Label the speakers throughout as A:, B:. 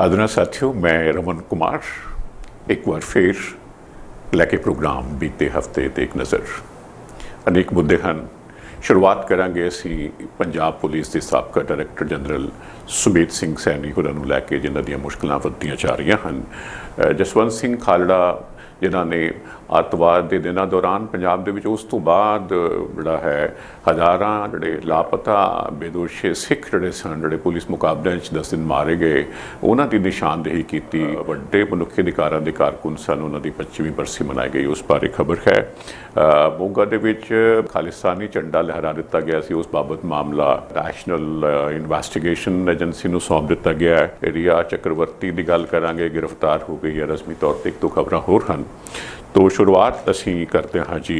A: आदरणीय साथियों, मैं रमन कुमार एक बार फिर लैके प्रोग्राम बीते हफ्ते ते एक नज़र अनेक मुद्दे हैं। शुरुआत करांगे असी पंजाब पुलिस के साबका डायरैक्टर जनरल सुमेध सिंह सैनी होरां नूं लैके जिन्हां दीयां मुश्किलां वधदियां जा रहीआं हैं। जसवंत सिंह खालड़ा जिन्हां ने अतवाद के दिनों दौरान पंजाब दे विच उस तो बाद जिहड़ा है हज़ारां जिहड़े लापता बेदोशे सिख जिहड़े सन जिहड़े पुलिस मुकाबले 10 दिन मारे गए उन्हां दी निशानदेही की वड्डे मनुखी अधिकारां दे कारकुन सन उन्हां दी 25वीं बरसी मनाई गई। उस बारे खबर है। मोगा दे विच खालिस्तानी झंडा लहरा दिता गया सी। उस बाबत मामला नैशनल इन्वेस्टिगेशन एजेंसी नूं सौंप दिता गया है। रिया चक्रवर्ती की गल करांगे, गिरफ्तार हो गई है रस्मी तौर पर। एक दो खबर होर हैं। तो शुरुआत असी करते हाँ जी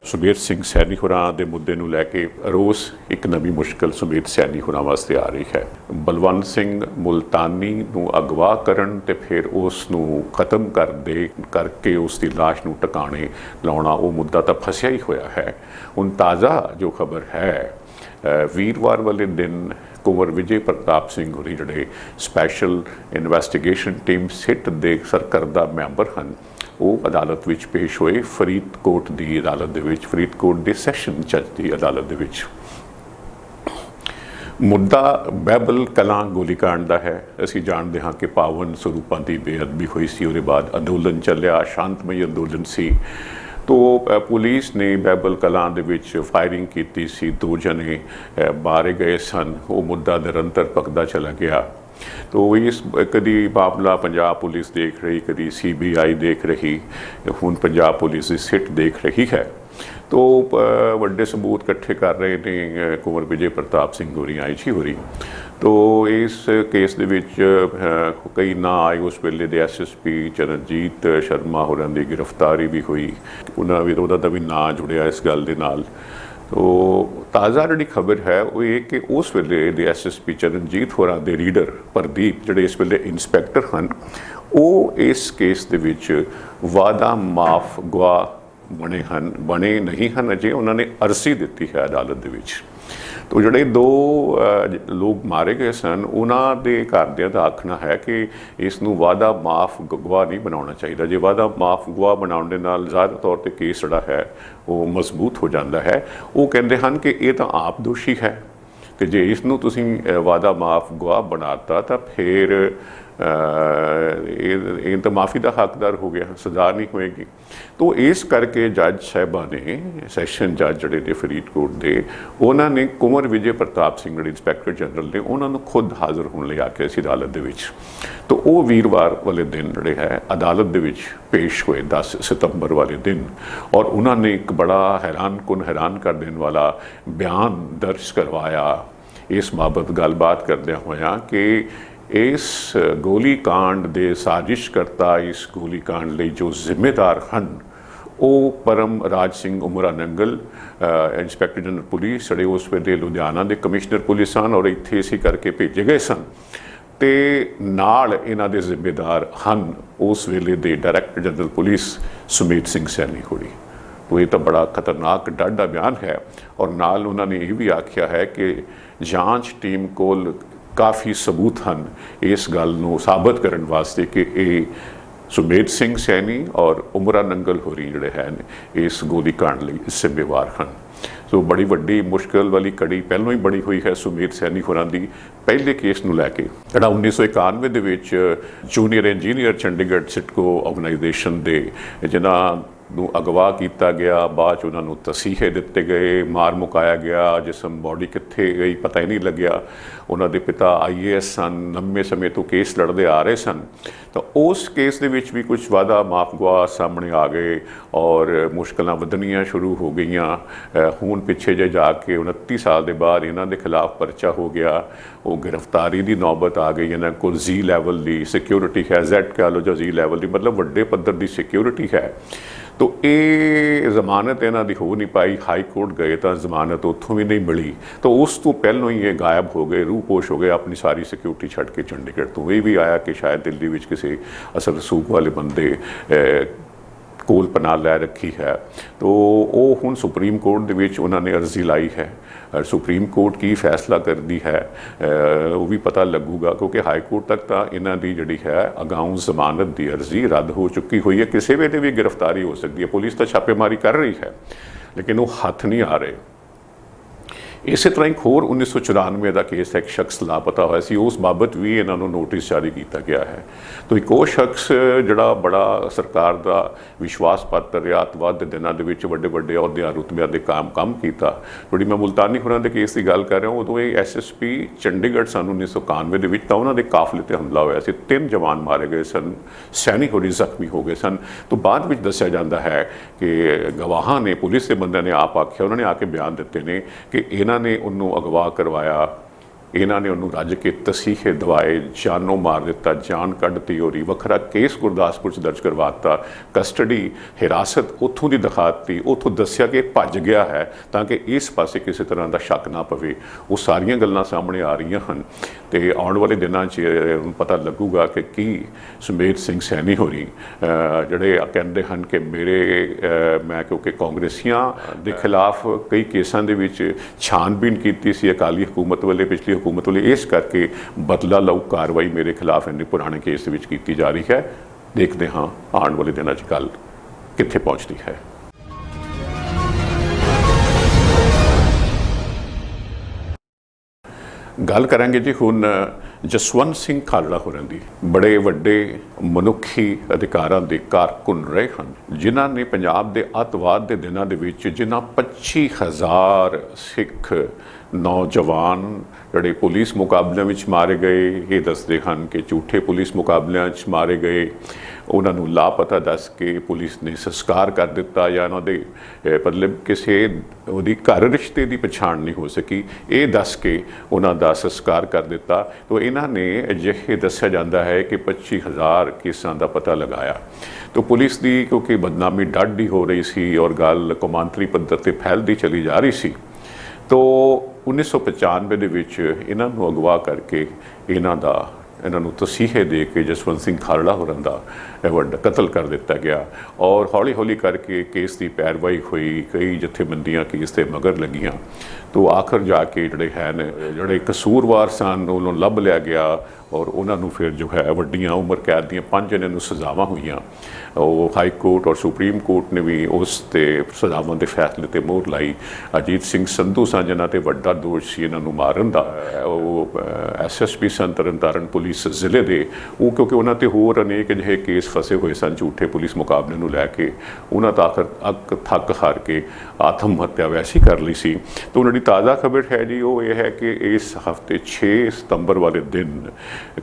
A: सुमेध सिंह सैनी होरां दे मुद्दे नूं लैके। रोज़ एक नवी मुश्किल सुमेध सैनी होरां वास्ते आ रही है। बलवंत सिंह मुल्तानी नूं अगवा करन ते फिर उस नूं खत्म कर दे करके उसकी लाश नूं टकाने लाउणा वो मुद्दा तो फसिया ही होया है। हुण ताज़ा जो खबर है वीरवार वाले दिन कुंवर विजय प्रताप सिंह होरी जिहड़े स्पैशल इन्वेस्टिगेशन टीम सिट दे सरकर्दा मैंबर हैं वो अदालत विच पेश होए। फरीदकोट की अदालत दे विच, फरीदकोट के सैशन जज की अदालत दे विच। मुद्दा बहबल कलां गोलीकांड का है। असी जानते हाँ कि पावन स्वरूपों की बेअदबी हुई सी, उसके बाद अंदोलन चलिया, शांतमई अंदोलन सी। तो पुलिस ने बहबल कलां दे विच फायरिंग की सी, 2 जने मारे गए सन। वो मुद्दा निरंतर पकदा चला गया। तो इस कदी मामला पंजाब पुलिस देख रही, कदी CBI देख रही, हुण पंजाब पुलिस की सिट देख रही है। तो वड्डे सबूत इकट्ठे कर रहे ने कुंवर विजय प्रताप सिंह होरी, IG होरी। तो इस केस दे विच कई ना आए। उस वेले दे SSP चरणजीत शर्मा होरां दी गिरफ्तारी भी हुई, उन्होंने दा भी ना जुड़िया इस गल दे नाल। तो ताज़ा जी खबर है वो ये कि उस वेले दे SSP चरणजीत होरां दे रीडर प्रदीप जिहड़े इस वेले इंस्पैक्टर हैं वो इस केस दे विच वादा माफ गवाह बने नहीं हैं अजे। उन्होंने अर्जी दी है अदालत दे विच। तो जोड़े 2 लोग मारे गए सन उन्हों के घरदियां का आखना है कि इसनूं वादा माफ गवाह नहीं बनाना चाहिए। जो वादा माफ गवाह बनाने के नाल ज़ाहिर तौर पर केस जोड़ा है वो मजबूत हो जाता है। वो कहते हैं कि ये तो आप दोषी है कि जे इसनूं तुसीं वादा माफ गवाह बनाता तो फिर ये तो माफ़ी का हकदार हो गया, सज़ा नहीं होएगी। तो इस करके जज साहिबा ने सैशन जज जड़े ने फरीदकोट के उन्होंने कुंवर विजय प्रताप सिंह जिहड़े इंस्पैक्टर जनरल ने उन्होंने खुद हाज़र होने लई आख्या सी अदालत दे विच। तो वो वीरवार वाले दिन जिहड़े है अदालत दे विच पेश हुए 10 सितंबर वाले दिन। और उन्होंने एक बड़ा हैरान कर देने वाला बयान दर्ज करवाया इस बाबत गलबात करदे होया कि इस गोलीकांड के साजिशकर्ता, इस गोलीकांड लिए जो जिम्मेदार हैं वो परम राज सिंह उमरा नंगल इंस्पैक्टर जनरल पुलिस जड़े उस वेले लुधियाना के कमिश्नर पुलिस सन और इत्थे इसी करके भेजे गए सन। ते नाल इन्हां दे जिम्मेदार हैं उस वेले दे director general police Sumedh Singh Saini होरी। तो ये तो बड़ा खतरनाक डाढ़ा बयान है। और नाल उन्होंने ये भी आख्या है कि जांच टीम कोल काफ़ी सबूत हैं इस गल नूं साबित करने वास्ते कि ये सुमेध सिंह सैनी और उमरा नंगल होरी जिहड़े हैं इस गोलीकांड लई जिम्मेवार हैं। तो बड़ी वड्डी मुश्किल वाली कड़ी पहलों ही बनी हुई है सुमेध सैनी होरां दी पहले केस नूं लैके जिहड़ा 1991 दे विच junior engineer Chandigarh CITCO organisation दे जिन्हां ਨੂੰ अगवा किया गया, बाद उन्होंने तसीहे दिते गए, मार मुकाया गया, जिसम बॉडी कित्थे गई पता ही नहीं लग्या। उन्होंने पिता IAS सन, लंबे समय तो केस लड़ते आ रहे सन। तो उस केस दे विच भी कुछ वादा माफ गवाह सामने आ गए और मुश्किलां वधनियां शुरू हो गई। हुण पिछे जे जाके 29 साल के बाद इन्हों के खिलाफ परचा हो गया। वो गिरफ्तारी की नौबत आ गई। इन्होंने को Z लैवल की सिक्योरिटी है, Z कह लो जो Z लैवल की मतलब वड्डे पद्धर की सिक्योरिटी है। तो ये जमानत इन्हों की हो नहीं पाई। हाई कोर्ट गए तो जमानत उत्थों भी नहीं मिली। तो उस तो पहलों ही ये गायब हो गए, रूपोश हो गए, अपनी सारी सिक्योरिटी छड़ के चंडीगढ़ तो ये भी आया कि शायद दिल्ली में किसी असर रसूख वाले बंदे ਕੋਲ ਪਨਾਹ ਲੈ ਰੱਖੀ ਹੈ। ਤੋ ਉਹ ਹੁਣ ਸੁਪਰੀਮ ਕੋਰਟ ਦੇ ਵਿੱਚ ਉਹਨਾਂ ਨੇ ਅਰਜ਼ੀ ਲਾਈ ਹੈ। ਸੁਪਰੀਮ ਕੋਰਟ ਕੀ ਫੈਸਲਾ ਕਰਦੀ ਹੈ ਉਹ ਵੀ ਪਤਾ ਲੱਗੂਗਾ, ਕਿਉਂਕਿ ਹਾਈ ਕੋਰਟ ਤੱਕ ਤਾਂ ਇਹਨਾਂ ਦੀ ਜਿਹੜੀ ਹੈ ਅਗਾਊਂ ਜ਼ਮਾਨਤ ਦੀ ਅਰਜ਼ੀ ਰੱਦ ਹੋ ਚੁੱਕੀ ਹੋਈ ਹੈ। ਕਿਸੇ ਵੇਲੇ ਵੀ ਗ੍ਰਿਫਤਾਰੀ ਹੋ ਸਕਦੀ ਹੈ। ਪੁਲਿਸ ਤਾਂ ਛਾਪੇਮਾਰੀ ਕਰ ਰਹੀ ਹੈ, ਲੇਕਿਨ ਉਹ ਹੱਥ ਨਹੀਂ ਆ ਰਹੇ। ਇਸੇ ਤਰ੍ਹਾਂ ਇੱਕ ਹੋਰ 1994 ਦਾ ਕੇਸ ਹੈ, ਇੱਕ ਸ਼ਖਸ ਲਾਪਤਾ ਹੋਇਆ ਸੀ, ਉਸ ਬਾਬਤ ਵੀ ਇਹਨਾਂ ਨੂੰ ਨੋਟਿਸ ਜਾਰੀ ਕੀਤਾ ਗਿਆ ਹੈ। ਤਾਂ ਇੱਕ ਉਹ ਸ਼ਖਸ ਜਿਹੜਾ ਬੜਾ ਸਰਕਾਰ ਦਾ ਵਿਸ਼ਵਾਸ ਪਾਤਰ ਰਿਹਾ, ਅੱਤਵਾਦ ਦੇ ਦਿਨਾਂ ਦੇ ਵਿੱਚ ਵੱਡੇ ਵੱਡੇ ਅਹੁਦਿਆਂ ਰੁਤਬਿਆਂ ਦੇ ਕੰਮ ਕੀਤਾ। ਜਿਹੜੀ ਮੈਂ ਮੁਲਤਾਨੀ ਹੋਰਾਂ ਦੇ ਕੇਸ ਦੀ ਗੱਲ ਕਰ ਰਿਹਾ, ਉਦੋਂ ਇਹ SSP ਚੰਡੀਗੜ੍ਹ ਸਨ 1991 ਦੇ ਵਿੱਚ, ਤਾਂ ਉਹਨਾਂ ਦੇ ਕਾਫਲੇ 'ਤੇ ਹਮਲਾ ਹੋਇਆ ਸੀ, 3 ਜਵਾਨ ਮਾਰੇ ਗਏ ਸਨ, ਸੈਨਿਕ ਹੋਰੀ ਜ਼ਖਮੀ ਹੋ ਗਏ ਸਨ। ਤੋਂ ਬਾਅਦ ਵਿੱਚ ਦੱਸਿਆ ਜਾਂਦਾ ਹੈ ਕਿ ਗਵਾਹਾਂ ਨੇ, ਪੁਲਿਸ ਦੇ ਬੰਦਿਆਂ ਨੇ ਆਪ ਆਖਿਆ, ਉਹਨਾਂ ਨੇ ਆ ਕੇ ਬਿਆਨ ਦਿੱਤੇ ਨੇ ਕਿ ਇਹਨਾਂ ਨੇ ਉਹਨੂੰ ਅਗਵਾ ਕਰਵਾਇਆ, ਇਹਨਾਂ ਨੇ ਉਹਨੂੰ ਰੱਜ ਕੇ ਤਸੀਹੇ ਦਵਾਏ, ਜਾਨੋਂ ਮਾਰ ਦਿੱਤਾ, ਜਾਨ ਕੱਢਤੀ। ਔਰ ਵੱਖਰਾ ਕੇਸ ਗੁਰਦਾਸਪੁਰ 'ਚ ਦਰਜ ਕਰਵਾਤਾ, ਕਸਟਡੀ ਹਿਰਾਸਤ ਉੱਥੋਂ ਦੀ ਦਿਖਾਤੀ, ਉੱਥੋਂ ਦੱਸਿਆ ਕਿ ਭੱਜ ਗਿਆ ਹੈ ਤਾਂ ਕਿ ਇਸ ਪਾਸੇ ਕਿਸੇ ਤਰ੍ਹਾਂ ਦਾ ਸ਼ੱਕ ਨਾ ਪਵੇ। ਉਹ ਸਾਰੀਆਂ ਗੱਲਾਂ ਸਾਹਮਣੇ ਆ ਰਹੀਆਂ ਹਨ ਤੇ ਆਉਣ ਵਾਲੇ ਦਿਨਾਂ 'ਚ ਪਤਾ ਲੱਗੂਗਾ ਕਿ ਕੀ ਸੁਮੇਧ ਸਿੰਘ ਸੈਣੀ ਹੋਰੀ ਜਿਹੜੇ ਕਹਿੰਦੇ ਹਨ ਕਿ ਮੈਂ ਕਿਉਂਕਿ ਕਾਂਗਰਸੀਆਂ ਦੇ ਖਿਲਾਫ ਕਈ ਕੇਸਾਂ ਦੇ ਵਿੱਚ ਛਾਨਬੀਨ ਕੀਤੀ ਸੀ ਅਕਾਲੀ ਹਕੂਮਤ ਵੱਲੋਂ, ਪਿਛਲੀ ਹਕੂਮਤ ਵੱਲੋਂ, ਇਸ ਕਰਕੇ ਬਦਲਾ ਲਊ ਕਾਰਵਾਈ ਮੇਰੇ ਖਿਲਾਫ ਇੰਨੇ ਪੁਰਾਣੇ ਕੇਸ ਦੇ ਵਿੱਚ ਕੀਤੀ ਜਾ ਰਹੀ ਹੈ। ਦੇਖਦੇ ਹਾਂ ਆਉਣ ਵਾਲੇ ਦਿਨਾਂ 'ਚ ਗੱਲ ਕਿੱਥੇ ਪਹੁੰਚਦੀ ਹੈ। ਗੱਲ ਕਰਾਂਗੇ ਜੀ ਹੁਣ ਜਸਵੰਤ ਸਿੰਘ ਖਾਲੜਾ ਹੋਰਾਂ ਦੀ। ਬੜੇ ਵੱਡੇ ਮਨੁੱਖੀ ਅਧਿਕਾਰਾਂ ਦੇ ਕਾਰਕੁਨ ਰਹੇ ਹਨ, ਜਿਨ੍ਹਾਂ ਨੇ ਪੰਜਾਬ ਦੇ ਅੱਤਵਾਦ ਦੇ ਦਿਨਾਂ ਦੇ ਵਿੱਚ ਜਿਨ੍ਹਾਂ 25,000 ਸਿੱਖ ਨੌਜਵਾਨ ਜਿਹੜੇ ਪੁਲਿਸ ਮੁਕਾਬਲਿਆਂ ਵਿੱਚ ਮਾਰੇ ਗਏ, ਇਹ ਦੱਸਦੇ ਹਨ ਕਿ ਝੂਠੇ ਪੁਲਿਸ ਮੁਕਾਬਲਿਆਂ 'ਚ ਮਾਰੇ ਗਏ, ਉਹਨਾਂ ਨੂੰ ਲਾਪਤਾ ਦੱਸ ਕੇ ਪੁਲਿਸ ਨੇ ਸੰਸਕਾਰ ਕਰ ਦਿੱਤਾ, ਜਾਂ ਉਹਨਾਂ ਦੇ ਮਤਲਬ ਕਿਸੇ ਉਹਦੀ ਘਰ ਰਿਸ਼ਤੇ ਦੀ ਪਛਾਣ ਨਹੀਂ ਹੋ ਸਕੀ, ਇਹ ਦੱਸ ਕੇ ਉਹਨਾਂ ਦਾ ਸੰਸਕਾਰ ਕਰ ਦਿੱਤਾ। ਤਾਂ ਇਹਨਾਂ ਨੇ ਅਜਿਹੇ ਦੱਸਿਆ ਜਾਂਦਾ ਹੈ ਕਿ 25,000 ਕੇਸਾਂ ਦਾ ਪਤਾ ਲਗਾਇਆ। ਤਾਂ ਪੁਲਿਸ ਦੀ ਕਿਉਂਕਿ ਬਦਨਾਮੀ ਡਾਢੀ ਹੋ ਰਹੀ ਸੀ ਔਰ ਗੱਲ ਕੌਮਾਂਤਰੀ ਪੱਧਰ 'ਤੇ ਫੈਲਦੀ ਚਲੀ ਜਾ ਰਹੀ ਸੀ, ਤਾਂ 1995 ਦੇ ਵਿੱਚ ਇਹਨਾਂ ਨੂੰ ਅਗਵਾ ਕਰਕੇ ਇਹਨਾਂ ਨੂੰ ਤਸੀਹੇ ਦੇ ਕੇ ਜਸਵੰਤ ਸਿੰਘ ਖਾਲੜਾ ਹੋਰਾਂ ਦਾ ਵੱਡਾ ਕਤਲ ਕਰ ਦਿੱਤਾ ਗਿਆ। ਔਰ ਹੌਲੀ ਹੌਲੀ ਕਰਕੇ ਕੇਸ ਦੀ ਪੈਰਵਾਈ ਹੋਈ, ਕਈ ਜਥੇਬੰਦੀਆਂ ਕੇਸ ਦੇ ਮਗਰ ਲੱਗੀਆਂ, ਤੋਂ ਆਖਰ ਜਾ ਕੇ ਜਿਹੜੇ ਕਸੂਰਵਾਰ ਸਨ ਉਹਨੂੰ ਲੱਭ ਲਿਆ ਗਿਆ ਔਰ ਉਹਨਾਂ ਨੂੰ ਫਿਰ ਜੋ ਹੈ ਵੱਡੀਆਂ ਉਮਰ ਕੈਦ ਦੀਆਂ 5 ਜਣਿਆਂ ਨੂੰ ਸਜ਼ਾਵਾਂ ਹੋਈਆਂ। ਉਹ ਹਾਈ ਕੋਰਟ ਔਰ ਸੁਪਰੀਮ ਕੋਰਟ ਨੇ ਵੀ ਉਸ 'ਤੇ ਸਜ਼ਾਵਾਂ ਦੇ ਫੈਸਲੇ 'ਤੇ ਮੋਹਰ ਲਾਈ। ਅਜੀਤ ਸਿੰਘ ਸੰਧੂ ਸਨ ਜਿਨ੍ਹਾਂ 'ਤੇ ਵੱਡਾ ਦੋਸ਼ ਸੀ ਇਹਨਾਂ ਨੂੰ ਮਾਰਨ ਦਾ, ਉਹ SSP ਸਨ ਤਰਨਤਾਰਨ ਪੁਲਿਸ ਜ਼ਿਲ੍ਹੇ ਦੇ, ਉਹ ਕਿਉਂਕਿ ਉਹਨਾਂ 'ਤੇ ਹੋਰ ਅਨੇਕ ਅਜਿਹੇ ਕੇਸ ਫਸੇ ਹੋਏ ਸਨ ਝੂਠੇ ਪੁਲਿਸ ਮੁਕਾਬਲੇ ਨੂੰ ਲੈ ਕੇ, ਉਹਨਾਂ ਤਾਂ ਆਖਰ ਥੱਕ ਹਾਰ ਕੇ ਆਤਮ ਹੱਤਿਆ ਵੈਸੀ ਕਰ ਲਈ ਸੀ। ਤਾਂ ਉਹਨਾਂ ਦੀ ਤਾਜ਼ਾ ਖਬਰ ਹੈ ਜੀ, ਉਹ ਇਹ ਹੈ ਕਿ ਇਸ ਹਫ਼ਤੇ 6 ਸਤੰਬਰ ਵਾਲੇ ਦਿਨ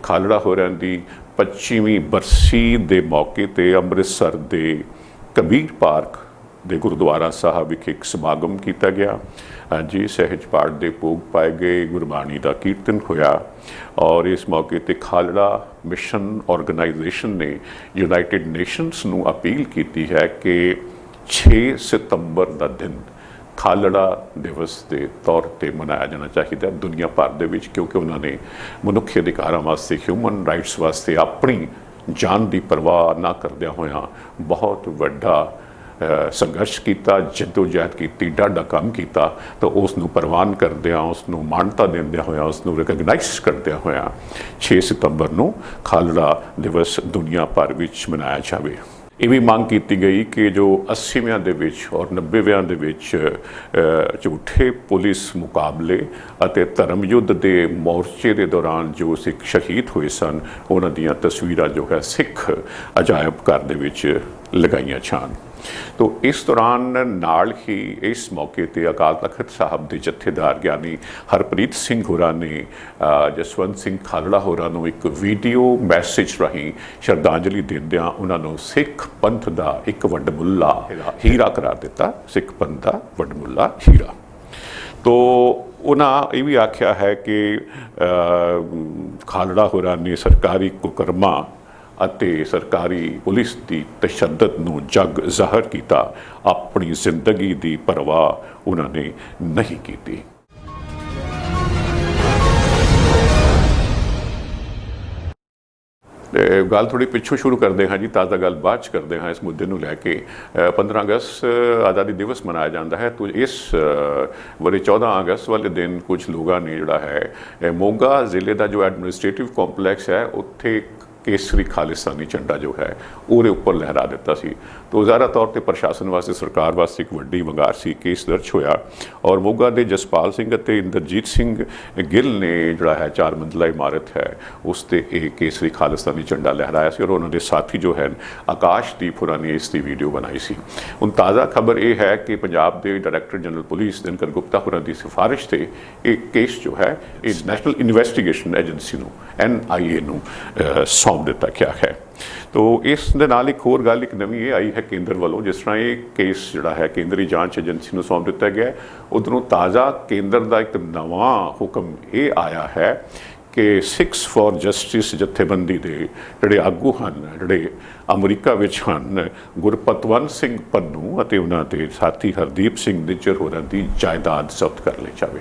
A: ਖਾਲੜਾ ਹੋਰਾਂ ਦੀ 25ਵੀਂ ਬਰਸੀ ਦੇ ਮੌਕੇ 'ਤੇ ਅੰਮ੍ਰਿਤਸਰ ਦੇ ਕਬੀਰ ਪਾਰਕ ਦੇ ਗੁਰਦੁਆਰਾ ਸਾਹਿਬ ਵਿਖੇ ਇੱਕ ਸਮਾਗਮ ਕੀਤਾ ਗਿਆ। ਹਾਂਜੀ, ਸਹਿਜ ਪਾਠ ਦੇ ਭੋਗ ਪਾਏ ਗਏ, ਗੁਰਬਾਣੀ ਦਾ ਕੀਰਤਨ ਹੋਇਆ ਔਰ ਇਸ ਮੌਕੇ 'ਤੇ ਖਾਲੜਾ ਮਿਸ਼ਨ ਆਰਗੇਨਾਈਜੇਸ਼ਨ ਨੇ ਯੂਨਾਈਟਿਡ ਨੇਸ਼ਨਸ ਨੂੰ ਅਪੀਲ ਕੀਤੀ ਹੈ ਕਿ 6 ਸਤੰਬਰ ਦਾ ਦਿਨ ਖਾਲੜਾ ਦਿਵਸ ਦੇ ਤੌਰ 'ਤੇ ਮਨਾਇਆ ਜਾਣਾ ਚਾਹੀਦਾ ਦੁਨੀਆ ਭਰ ਦੇ ਵਿੱਚ, ਕਿਉਂਕਿ ਉਹਨਾਂ ਨੇ ਮਨੁੱਖੀ ਅਧਿਕਾਰਾਂ ਵਾਸਤੇ, ਹਿਊਮਨ ਰਾਈਟਸ ਵਾਸਤੇ ਆਪਣੀ ਜਾਨ ਦੀ ਪਰਵਾਹ ਨਾ ਕਰਦਿਆਂ ਹੋਇਆਂ ਬਹੁਤ ਵੱਡਾ ਸੰਘਰਸ਼ ਕੀਤਾ, ਜਦੋਜਹਿਦ ਕੀਤੀ, ਡਾਢਾ ਕੰਮ ਕੀਤਾ। ਤਾਂ ਉਸ ਨੂੰ ਪ੍ਰਵਾਨ ਕਰਦਿਆਂ, ਉਸ ਨੂੰ ਮਾਨਤਾ ਦਿੰਦਿਆਂ ਹੋਇਆਂ, ਉਸ ਨੂੰ ਰਿਕਗਨਾਈਜ਼ ਕਰਦਿਆਂ ਹੋਇਆਂ 6 ਸਤੰਬਰ ਨੂੰ ਖਾਲੜਾ ਦਿਵਸ ਦੁਨੀਆ ਭਰ ਵਿੱਚ ਮਨਾਇਆ ਜਾਵੇ। ਇਹ ਵੀ ਮੰਗ ਕੀਤੀ ਗਈ ਕਿ ਜੋ 80ਵਿਆਂ ਦੇ ਵਿੱਚ ਔਰ 90ਵਿਆਂ ਦੇ ਵਿੱਚ ਝੂਠੇ ਪੁਲਿਸ ਮੁਕਾਬਲੇ ਅਤੇ ਧਰਮ ਯੁੱਧ ਦੇ ਮੋਰਚੇ ਦੇ ਦੌਰਾਨ ਜੋ ਸਿੱਖ ਸ਼ਹੀਦ ਹੋਏ ਸਨ, ਉਹਨਾਂ ਦੀਆਂ ਤਸਵੀਰਾਂ ਜੋ ਹੈ ਸਿੱਖ ਅਜਾਇਬ ਘਰ ਦੇ ਵਿੱਚ ਲਗਾਈਆਂ ਜਾਣ। ਤੋ ਇਸ ਦੌਰਾਨ ਨਾਲ ਹੀ ਇਸ ਮੌਕੇ 'ਤੇ ਅਕਾਲ ਤਖਤ ਸਾਹਿਬ ਦੇ ਜਥੇਦਾਰ ਗਿਆਨੀ ਹਰਪ੍ਰੀਤ ਸਿੰਘ ਹੋਰਾਂ ਨੇ ਜਸਵੰਤ ਸਿੰਘ ਖਾਲੜਾ ਹੋਰਾਂ ਨੂੰ ਇੱਕ ਵੀਡੀਓ ਮੈਸੇਜ ਰਾਹੀਂ ਸ਼ਰਧਾਂਜਲੀ ਦਿੰਦਿਆਂ ਉਹਨਾਂ ਨੂੰ ਸਿੱਖ ਪੰਥ ਦਾ ਇੱਕ ਵੱਡਮੁੱਲਾ ਹੀਰਾ ਕਰਾਰ ਦਿੱਤਾ, ਸਿੱਖ ਪੰਥ ਦਾ ਵੱਡਮੁੱਲਾ ਹੀਰਾ। ਤੋ ਉਹਨਾਂ ਇਹ ਵੀ ਆਖਿਆ ਹੈ ਕਿ ਖਾਲੜਾ ਹੋਰਾਂ ਨੇ ਸਰਕਾਰੀ ਕੁਕਰਮਾਂ ਅਤੇ ਸਰਕਾਰੀ ਪੁਲਿਸ ਦੀ ਤਸ਼ੱਦਦ ਨੂੰ ਜਗ ਜ਼ਾਹਰ ਕੀਤਾ, ਆਪਣੀ ਜ਼ਿੰਦਗੀ ਦੀ ਪਰਵਾਹ ਉਹਨਾਂ ਨੇ ਨਹੀਂ ਕੀਤੀ। ਗੱਲ ਥੋੜੀ ਪਿੱਛੋਂ ਸ਼ੁਰੂ ਕਰਦੇ ਹਾਂ ਜੀ, ਤਾਜ਼ਾ ਗੱਲ ਬਾਅਦ 'ਚ ਕਰਦੇ ਹਾਂ। ਇਸ ਮੁੱਦੇ ਨੂੰ ਲੈ ਕੇ 15 ਅਗਸਤ ਆਜ਼ਾਦੀ ਦਿਵਸ ਮਨਾਇਆ ਜਾਂਦਾ ਹੈ। ਤੋ ਇਸ ਵਾਲੇ 14 ਅਗਸਤ ਵਾਲੇ ਦਿਨ ਕੁਝ ਲੋਕਾਂ ਨੇ ਜਿਹੜਾ ਹੈ ਮੋਗਾ ਜ਼ਿਲ੍ਹੇ ਦਾ ਜੋ ਐਡਮਿਨਿਸਟ੍ਰੇਟਿਵ ਕੰਪਲੈਕਸ ਹੈ ਉੱਥੇ ਕੇਸਰੀ ਖਾਲਿਸਤਾਨੀ ਝੰਡਾ ਜੋ ਹੈ ਉਹਦੇ ਉੱਪਰ ਲਹਿਰਾ ਦਿੱਤਾ ਸੀ। ਤੋ ਜ਼ਾਹਰਾ ਤੌਰ 'ਤੇ ਪ੍ਰਸ਼ਾਸਨ ਵਾਸਤੇ, ਸਰਕਾਰ ਵਾਸਤੇ ਇੱਕ ਵੱਡੀ ਵੰਗਾਰ ਸੀ। ਕੇਸ ਦਰਜ ਹੋਇਆ ਔਰ ਮੋਗਾ ਦੇ ਜਸਪਾਲ ਸਿੰਘ ਅਤੇ ਇੰਦਰਜੀਤ ਸਿੰਘ ਗਿੱਲ ਨੇ ਜਿਹੜਾ ਹੈ 4 ਮੰਜ਼ਲਾ ਇਮਾਰਤ ਹੈ ਉਸ 'ਤੇ ਇਹ ਕੇਸਰੀ ਖਾਲਿਸਤਾਨੀ ਝੰਡਾ ਲਹਿਰਾਇਆ ਸੀ ਔਰ ਉਹਨਾਂ ਦੇ ਸਾਥੀ ਜੋ ਹੈ ਆਕਾਸ਼ਦੀਪ ਹੋਰਾਂ ਨੇ ਇਸ ਦੀ ਵੀਡੀਓ ਬਣਾਈ ਸੀ। ਹੁਣ ਤਾਜ਼ਾ ਖਬਰ ਇਹ ਹੈ ਕਿ ਪੰਜਾਬ ਦੇ director general police Dinkar Gupta ਹੋਰਾਂ ਦੀ ਸਿਫਾਰਿਸ਼ 'ਤੇ ਇਹ ਕੇਸ ਜੋ ਹੈ ਇਹ ਨੈਸ਼ਨਲ ਇਨਵੈਸਟੀਗੇਸ਼ਨ ਏਜੰਸੀ ਨੂੰ NIA ਨੂੰ ਸੌਂਪ ਦਿੱਤਾ ਗਿਆ ਹੈ। ਤੋ ਇਸ ਦੇ ਨਾਲ ਇੱਕ ਹੋਰ ਗੱਲ, ਇੱਕ ਨਵੀਂ ਇਹ ਆਈ ਹੈ ਕੇਂਦਰ ਵੱਲੋਂ, ਜਿਸ ਤਰ੍ਹਾਂ ਇਹ ਕੇਸ ਜਿਹੜਾ ਹੈ ਕੇਂਦਰੀ ਜਾਂਚ ਏਜੰਸੀ ਨੂੰ ਸੌਂਪ ਦਿੱਤਾ ਗਿਆ, ਉੱਧਰੋਂ ਤਾਜ਼ਾ ਕੇਂਦਰ ਦਾ ਇੱਕ ਨਵਾਂ ਹੁਕਮ ਇਹ ਆਇਆ ਹੈ ਕਿ ਸਿੱਖਸ ਫॉर ਜਸਟਿਸ ਜਥੇਬੰਦੀ ਦੇ ਜਿਹੜੇ ਆਗੂ ਹਨ, ਜਿਹੜੇ ਅਮਰੀਕਾ ਵਿੱਚ ਹਨ, ਗੁਰਪਤਵੰਤ ਸਿੰਘ ਪੰਨੂ ਅਤੇ ਉਹਨਾਂ ਦੇ ਸਾਥੀ ਹਰਦੀਪ ਸਿੰਘ ਨਿੱਜਰ ਹੋਰਾਂ ਦੀ ਜਾਇਦਾਦ ਜ਼ਬਤ ਕਰ ਲਈ ਜਾਵੇ।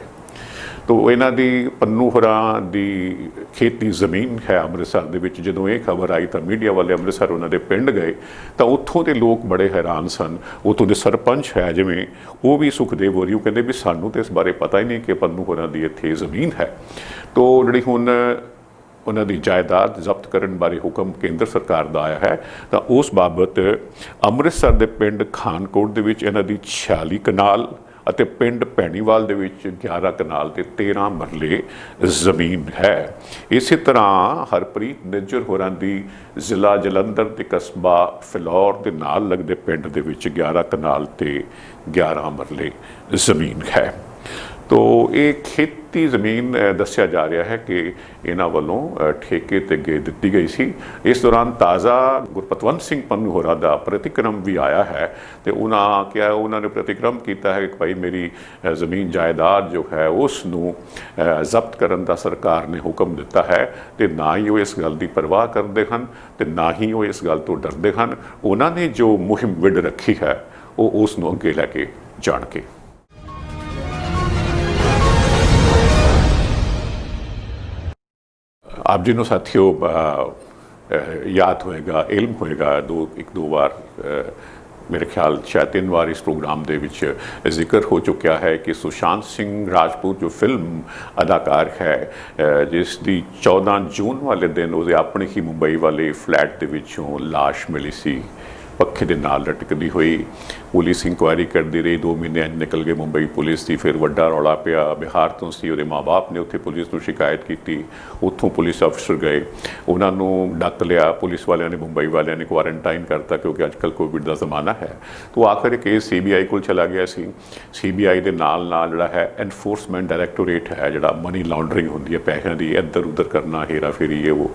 A: ਤੋ ਇਹਨਾਂ ਦੀ ਪੰਨੂ ਹੋਰਾਂ ਦੀ ਖੇਤੀ ਜ਼ਮੀਨ ਹੈ ਅੰਮ੍ਰਿਤਸਰ ਦੇ ਵਿੱਚ। ਜਦੋਂ ਇਹ ਖਬਰ ਆਈ ਤਾਂ ਮੀਡੀਆ ਵਾਲੇ ਅੰਮ੍ਰਿਤਸਰ ਉਹਨਾਂ ਦੇ ਪਿੰਡ ਗਏ ਤਾਂ ਉੱਥੋਂ ਦੇ ਲੋਕ ਬੜੇ ਹੈਰਾਨ ਸਨ। ਉੱਥੋਂ ਦੇ ਸਰਪੰਚ ਹੈ ਜਿਵੇਂ, ਉਹ ਵੀ ਸੁਖਦੇਵ ਹੋਰੀ, ਉਹ ਕਹਿੰਦੇ ਵੀ ਸਾਨੂੰ ਤਾਂ ਇਸ ਬਾਰੇ ਪਤਾ ਹੀ ਨਹੀਂ ਕਿ ਪੰਨੂ ਹੋਰਾਂ ਦੀ ਇੱਥੇ ਜ਼ਮੀਨ ਹੈ। ਤੋ ਜਿਹੜੀ ਹੁਣ ਉਹਨਾਂ ਦੀ ਜਾਇਦਾਦ ਜ਼ਬਤ ਕਰਨ ਬਾਰੇ ਹੁਕਮ ਕੇਂਦਰ ਸਰਕਾਰ ਦਾ ਆਇਆ ਹੈ ਤਾਂ ਉਸ ਬਾਬਤ ਅੰਮ੍ਰਿਤਸਰ ਦੇ ਪਿੰਡ ਖਾਨਕੋਟ ਦੇ ਵਿੱਚ ਇਹਨਾਂ ਦੀ 46 ਕਨਾਲ ਅਤੇ ਪਿੰਡ ਭੈਣੀਵਾਲ ਦੇ ਵਿੱਚ 11 ਕਨਾਲ ਤੇ 13 ਮਰਲੇ ਜ਼ਮੀਨ ਹੈ। ਇਸੇ ਤਰ੍ਹਾਂ ਹਰਪ੍ਰੀਤ ਨਿੱਜਰ ਹੋਰਾਂ ਦੀ ਜ਼ਿਲ੍ਹਾ ਜਲੰਧਰ ਤੇ ਕਸਬਾ ਫਿਲੌਰ ਦੇ ਨਾਲ ਲੱਗਦੇ ਪਿੰਡ ਦੇ ਵਿੱਚ 11 ਕਨਾਲ ਤੇ 11 ਮਰਲੇ ਜ਼ਮੀਨ ਹੈ। ਤੋ ਇਹ ਖੇਤੀ ਜ਼ਮੀਨ ਦੱਸਿਆ ਜਾ ਰਿਹਾ ਹੈ ਕਿ ਇਹਨਾਂ ਵੱਲੋਂ ਠੇਕੇ ਤੇ ਦਿੱਤੀ ਗਈ ਸੀ। ਇਸ ਦੌਰਾਨ ਤਾਜ਼ਾ ਗੁਰਪਤਵੰਤ ਸਿੰਘ ਪੰਨੂ ਹੋਰਾਂ ਦਾ ਪ੍ਰਤੀਕਰਮ ਵੀ ਆਇਆ ਹੈ ਤੇ ਉਹਨਾਂ ਨੇ ਪ੍ਰਤੀਕਰਮ ਕੀਤਾ ਹੈ ਕਿ ਭਾਈ ਮੇਰੀ ਜ਼ਮੀਨ ਜਾਇਦਾਦ ਜੋ ਹੈ ਉਸ ਨੂੰ ਜ਼ਬਤ ਕਰਨ ਦਾ ਸਰਕਾਰ ਨੇ ਹੁਕਮ ਦਿੱਤਾ ਹੈ ਤੇ ਨਾ ਹੀ ਉਹ ਇਸ ਗੱਲ ਦੀ ਪਰਵਾਹ ਕਰਦੇ ਹਨ ਤੇ ਨਾ ਹੀ ਉਹ ਇਸ ਗੱਲ ਤੋਂ ਡਰਦੇ ਹਨ। ਉਹਨਾਂ ਨੇ ਜੋ ਮੁਹਿੰਮ ਵਿੱਢ ਰੱਖੀ ਹੈ ਉਹ ਉਸ ਨੂੰ ਅੱਗੇ ਲੈ ਕੇ ਜਾਣਗੇ। आप जिन्हों साथियों याद होएगा, इल्म होएगा, एक दो बार मेरे ख्याल शायद 3 बार इस प्रोग्राम ਦੇ ਵਿੱਚ ਜ਼ਿਕਰ ਹੋ ਚੁੱਕਿਆ ਹੈ ਕਿ ਸੁਸ਼ਾਂਤ ਸਿੰਘ ਰਾਜਪੂਤ ਜੋ ਫਿਲਮ ਅਦਾਕਾਰ ਹੈ ਜਿਸ ਦੀ 14 ਜੂਨ ਵਾਲੇ ਦਿਨ ਉਹਦੇ ਆਪਣੇ ਹੀ ਮੁੰਬਈ ਵਾਲੇ ਫਲੈਟ ਦੇ ਵਿੱਚੋਂ ਲਾਸ਼ ਮਿਲੀ ਸੀ, ਪੱਖੇ ਦੇ ਨਾਲ ਲਟਕਦੀ ਹੋਈ। ਪੁਲਿਸ ਇਨਕੁਆਇਰੀ ਕਰਦੀ ਰਹੀ, 2 ਮਹੀਨੇ ਨਿਕਲ ਗਏ ਮੁੰਬਈ ਪੁਲਿਸ ਦੀ। ਫਿਰ ਵੱਡਾ ਰੌਲਾ ਪਿਆ, ਬਿਹਾਰ ਤੋਂ ਸੀ, ਉਹਦੇ ਮਾਂ-ਬਾਪ ਨੇ ਉੱਥੇ ਪੁਲਿਸ ਨੂੰ ਸ਼ਿਕਾਇਤ ਕੀਤੀ। ਉੱਥੋਂ ਪੁਲਿਸ ਅਫਸਰ ਗਏ, ਉਹਨਾਂ ਨੂੰ ਡੱਕ ਲਿਆ ਪੁਲਿਸ ਵਾਲਿਆਂ ਨੇ, ਮੁੰਬਈ ਵਾਲਿਆਂ ਨੇ ਕੁਆਰੰਟਾਈਨ ਕਰਤਾ ਕਿਉਂਕਿ ਅੱਜ ਕੱਲ੍ਹ ਕੋਵਿਡ ਦਾ ਜ਼ਮਾਨਾ ਹੈ। ਤੋ ਆਖਰ ਇਹ ਕੇਸ CBI ਕੋਲ ਚਲਾ ਗਿਆ ਸੀ। CBI ਦੇ ਨਾਲ ਨਾਲ ਜਿਹੜਾ ਹੈ ਐਨਫੋਰਸਮੈਂਟ ਡਾਇਰੈਕਟੋਰੇਟ ਹੈ, ਜਿਹੜਾ ਮਨੀ ਲਾਂਡਰਿੰਗ ਹੁੰਦੀ ਹੈ ਪੈਸਿਆਂ ਦੀ ਇੱਧਰ ਉੱਧਰ ਕਰਨਾ, ਹੇਰਾ ਫੇਰੀ, ਇਹ ਉਹ